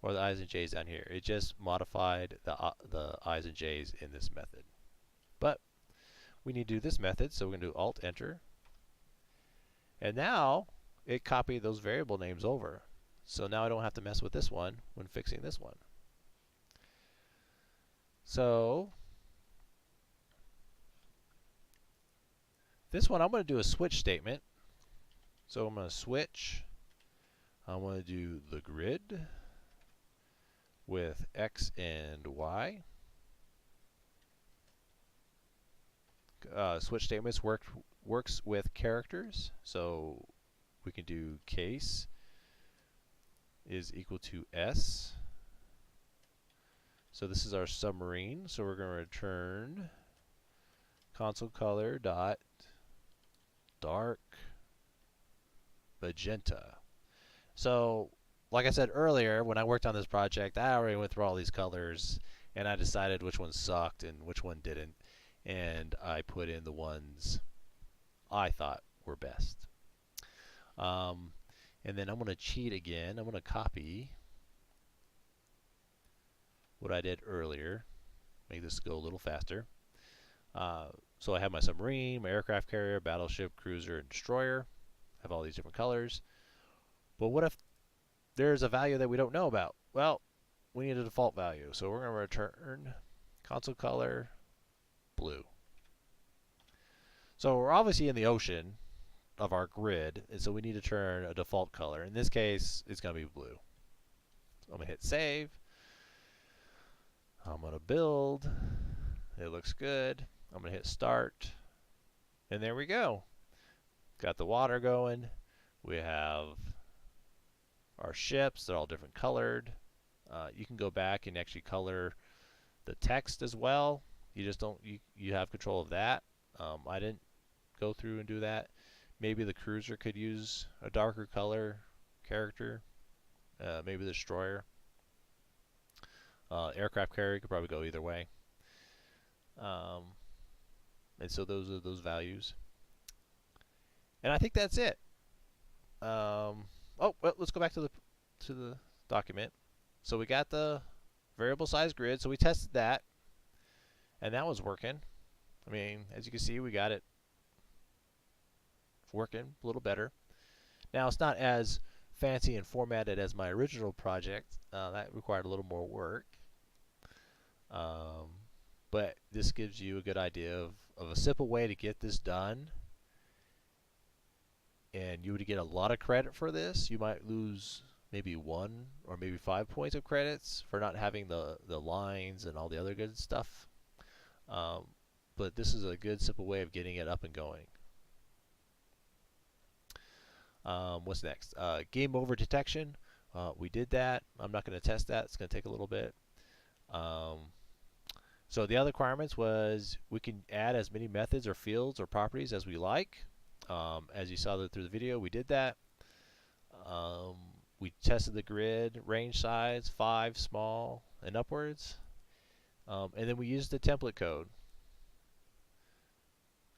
or the I's and J's down here. It just modified the I's and J's in this method. But we need to do this method, so we're going to do Alt Enter. And now it copied those variable names over. So now I don't have to mess with this one when fixing this one. So this one I'm going to do a switch statement. So I'm going to switch. I'm going to do the grid with X and Y. Switch statements works with characters, so we can do case is equal to S. So this is our submarine, so we're going to return console color dot dark magenta. So like I said earlier, when I worked on this project, I already went through all these colors and I decided which ones sucked and which one didn't, and I put in the ones I thought were best. And then I'm going to cheat again. I'm going to copy what I did earlier, make this go a little faster. So I have my submarine, my aircraft carrier, battleship, cruiser, and destroyer. I have all these different colors. But what if there's a value that we don't know about? Well, we need a default value. So we're going to return console color blue. So we're obviously in the ocean of our grid, and so we need to turn a default color. In this case, it's going to be blue. So I'm going to hit save. I'm going to build. It looks good. I'm going to hit start. And there we go. Got the water going. We have our ships. They're all different colored. You can go back and actually color the text as well. You just don't, you have control of that. I didn't go through and do that. Maybe the cruiser could use a darker color character. Maybe the destroyer. Aircraft carrier could probably go either way. And so those are those values. And I think that's it. Oh, well, let's go back to the document. So we got the variable size grid. So we tested that, and that was working. I mean, as you can see, we got it working a little better. Now it's not as fancy and formatted as my original project. That required a little more work. But this gives you a good idea of a simple way to get this done. And you would get a lot of credit for this. You might lose maybe 1 or maybe 5 points of credits for not having the lines and all the other good stuff. But this is a good simple way of getting it up and going. What's next? Game over detection. We did that. I'm not going to test that. It's going to take a little bit. So the other requirements was we can add as many methods or fields or properties as we like. As you saw through the video, we did that. We tested the grid, range size, 5, small, and upwards. And then we used the template code.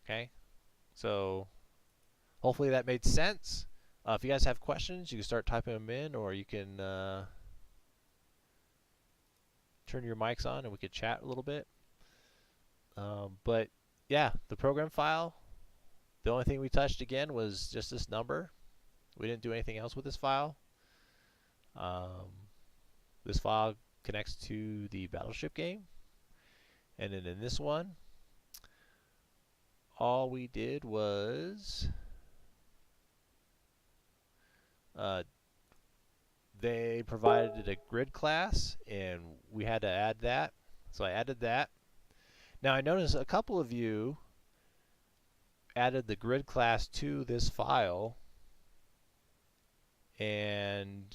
Okay, so hopefully that made sense. If you guys have questions, you can start typing them in, or you can turn your mics on and we could chat a little bit. But yeah, the program file, the only thing we touched again was just this number. We didn't do anything else with this file. This file connects to the Battleship game. And then in this one, all we did was they provided a grid class, and we had to add that. So I added that. Now I noticed a couple of you added the grid class to this file, and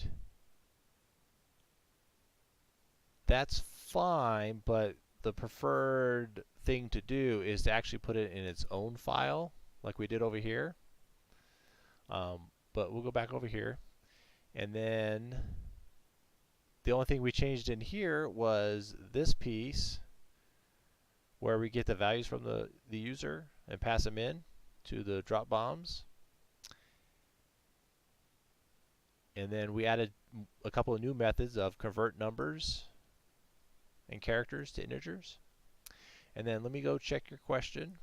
that's fine, but the preferred thing to do is to actually put it in its own file, like we did over here. But we'll go back over here, and then the only thing we changed in here was this piece where we get the values from the user and pass them in to the drop bombs. And then we added a couple of new methods of convert numbers and characters to integers. And then let me go check your question.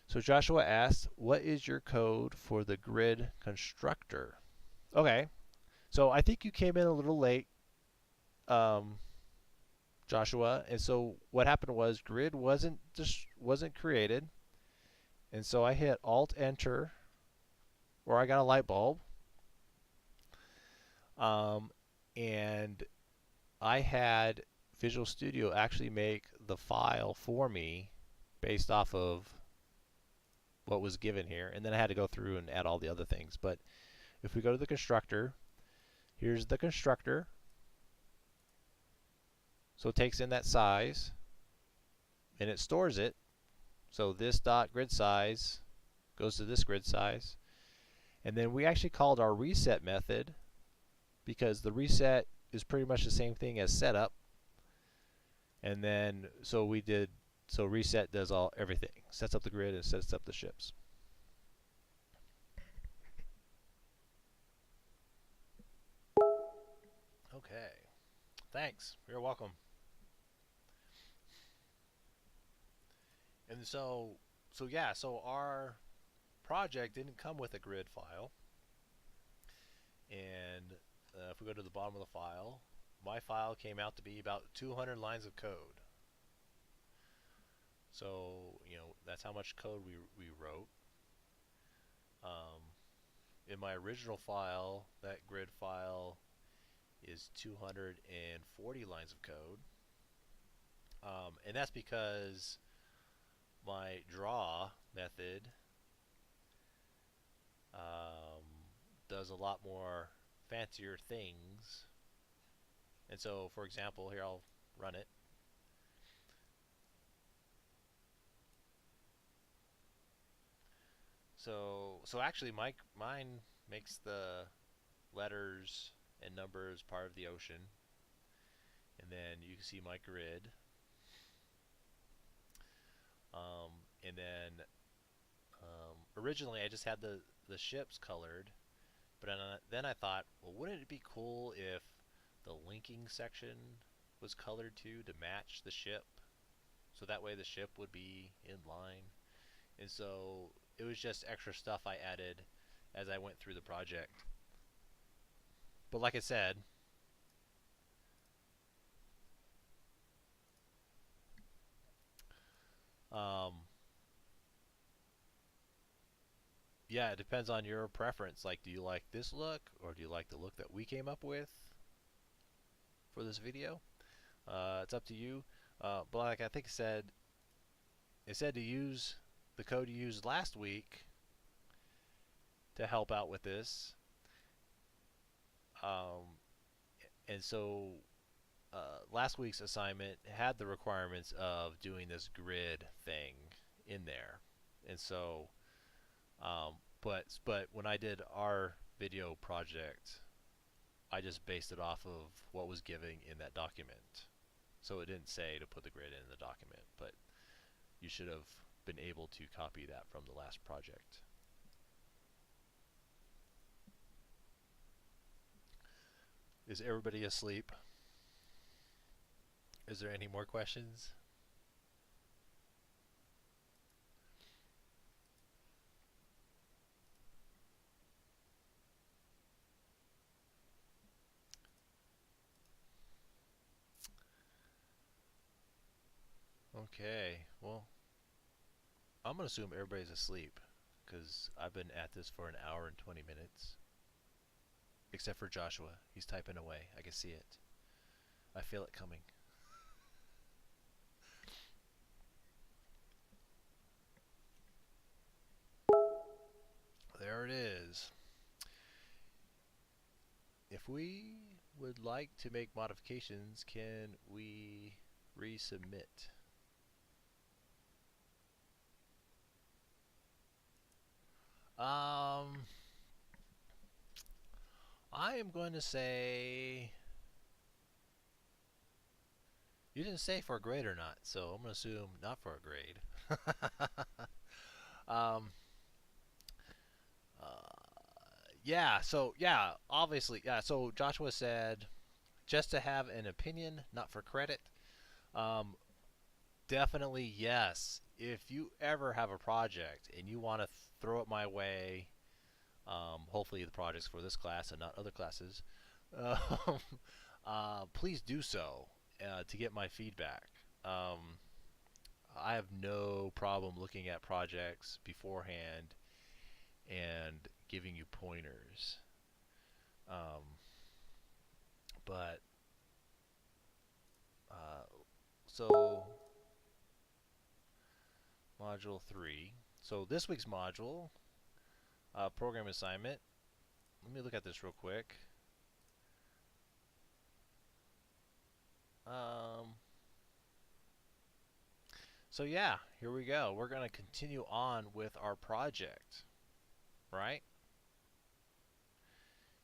So Joshua asked, what is your code for the grid constructor? Okay, so I think you came in a little late, Joshua. And so what happened was grid wasn't created, and so I hit Alt Enter, or I got a light bulb, and I had Visual Studio actually make the file for me based off of what was given here, and then I had to go through and add all the other things. But if we go to the constructor, here's the constructor. So it takes in that size and it stores it. So this dot grid size goes to this grid size. And then we actually called our reset method because the reset is pretty much the same thing as setup. And then so reset does everything. Sets up the grid and sets up the ships. Okay. Thanks. You're welcome. And so our project didn't come with a grid file. And if we go to the bottom of the file, my file came out to be about 200 lines of code. So, that's how much code we wrote. In my original file, that grid file is 240 lines of code. And that's because my draw method does a lot more fancier things. And so, for example, here I'll run it. So actually, mine makes the letters and numbers part of the ocean, and then you can see my grid. And then originally I just had the ships colored, but then I thought, well, wouldn't it be cool if the linking section was colored too to match the ship? So that way the ship would be in line. And so it was just extra stuff I added as I went through the project. But like I said, um, yeah, it depends on your preference. Like, do you like this look, or do you like the look that we came up with for this video? It's up to you. But like I think it said to use the code you used last week to help out with this. Um, and so last week's assignment had the requirements of doing this grid thing in there. And so, but when I did our video project, I just based it off of what was given in that document. So it didn't say to put the grid in the document, but you should have been able to copy that from the last project. Is everybody asleep? Is there any more questions? Okay, well, I'm going to assume everybody's asleep because I've been at this for an hour and 20 minutes. except for Joshua. He's typing away. I can see it. I feel it coming. There it is. If we would like to make modifications, can we resubmit? I am going to say you didn't say for a grade or not, so I'm going to assume not for a grade. um, yeah, so yeah, obviously, yeah. So Joshua said just to have an opinion, not for credit. Um, Definitely yes. If you ever have a project and you want to throw it my way, hopefully the project's for this class and not other classes, uh, please do so to get my feedback. Um, I have no problem looking at projects beforehand and giving you pointers. Um, but uh, so module 3. So this week's module, program assignment. Let me look at this real quick. Um, so yeah, here we go. We're going to continue on with our project, right?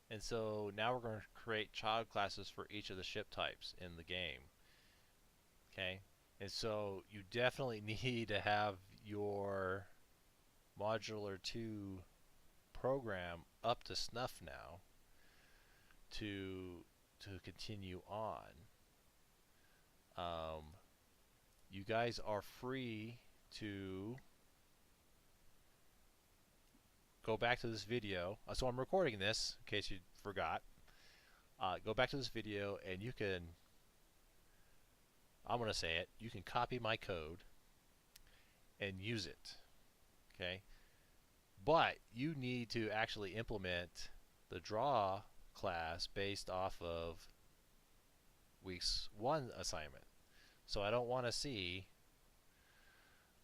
And so now we're going to create child classes for each of the ship types in the game. Okay? And so you definitely need to have your modular 2 program up to snuff now to continue on. Um, you guys are free to go back to this video. So I'm recording this in case you forgot. Go back to this video and you can, I'm going to say it, you can copy my code and use it. Okay? But you need to actually implement the draw class based off of week's 1 assignment. So I don't want to see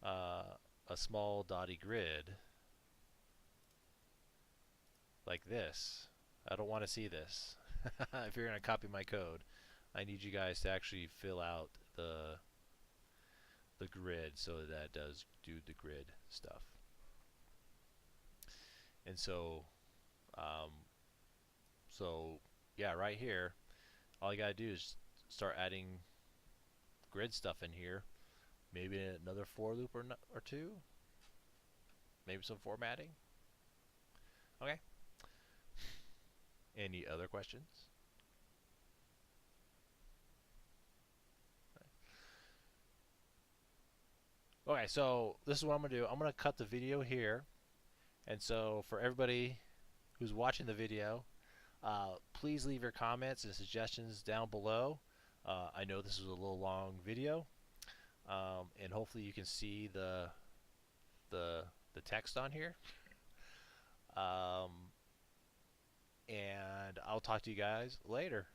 a small dotty grid like this. I don't want to see this. If you're going to copy my code, I need you guys to actually fill out the grid so that it does do the grid stuff. And so, um, yeah, right here, all you gotta do is start adding grid stuff in here. Maybe another for loop or two. Maybe some formatting. Okay. Any other questions? Okay, so this is what I'm gonna do. I'm gonna cut the video here, and so for everybody who's watching the video, please leave your comments and suggestions down below. I know this is a little long video, and hopefully you can see the the text on here. Um, and I'll talk to you guys later.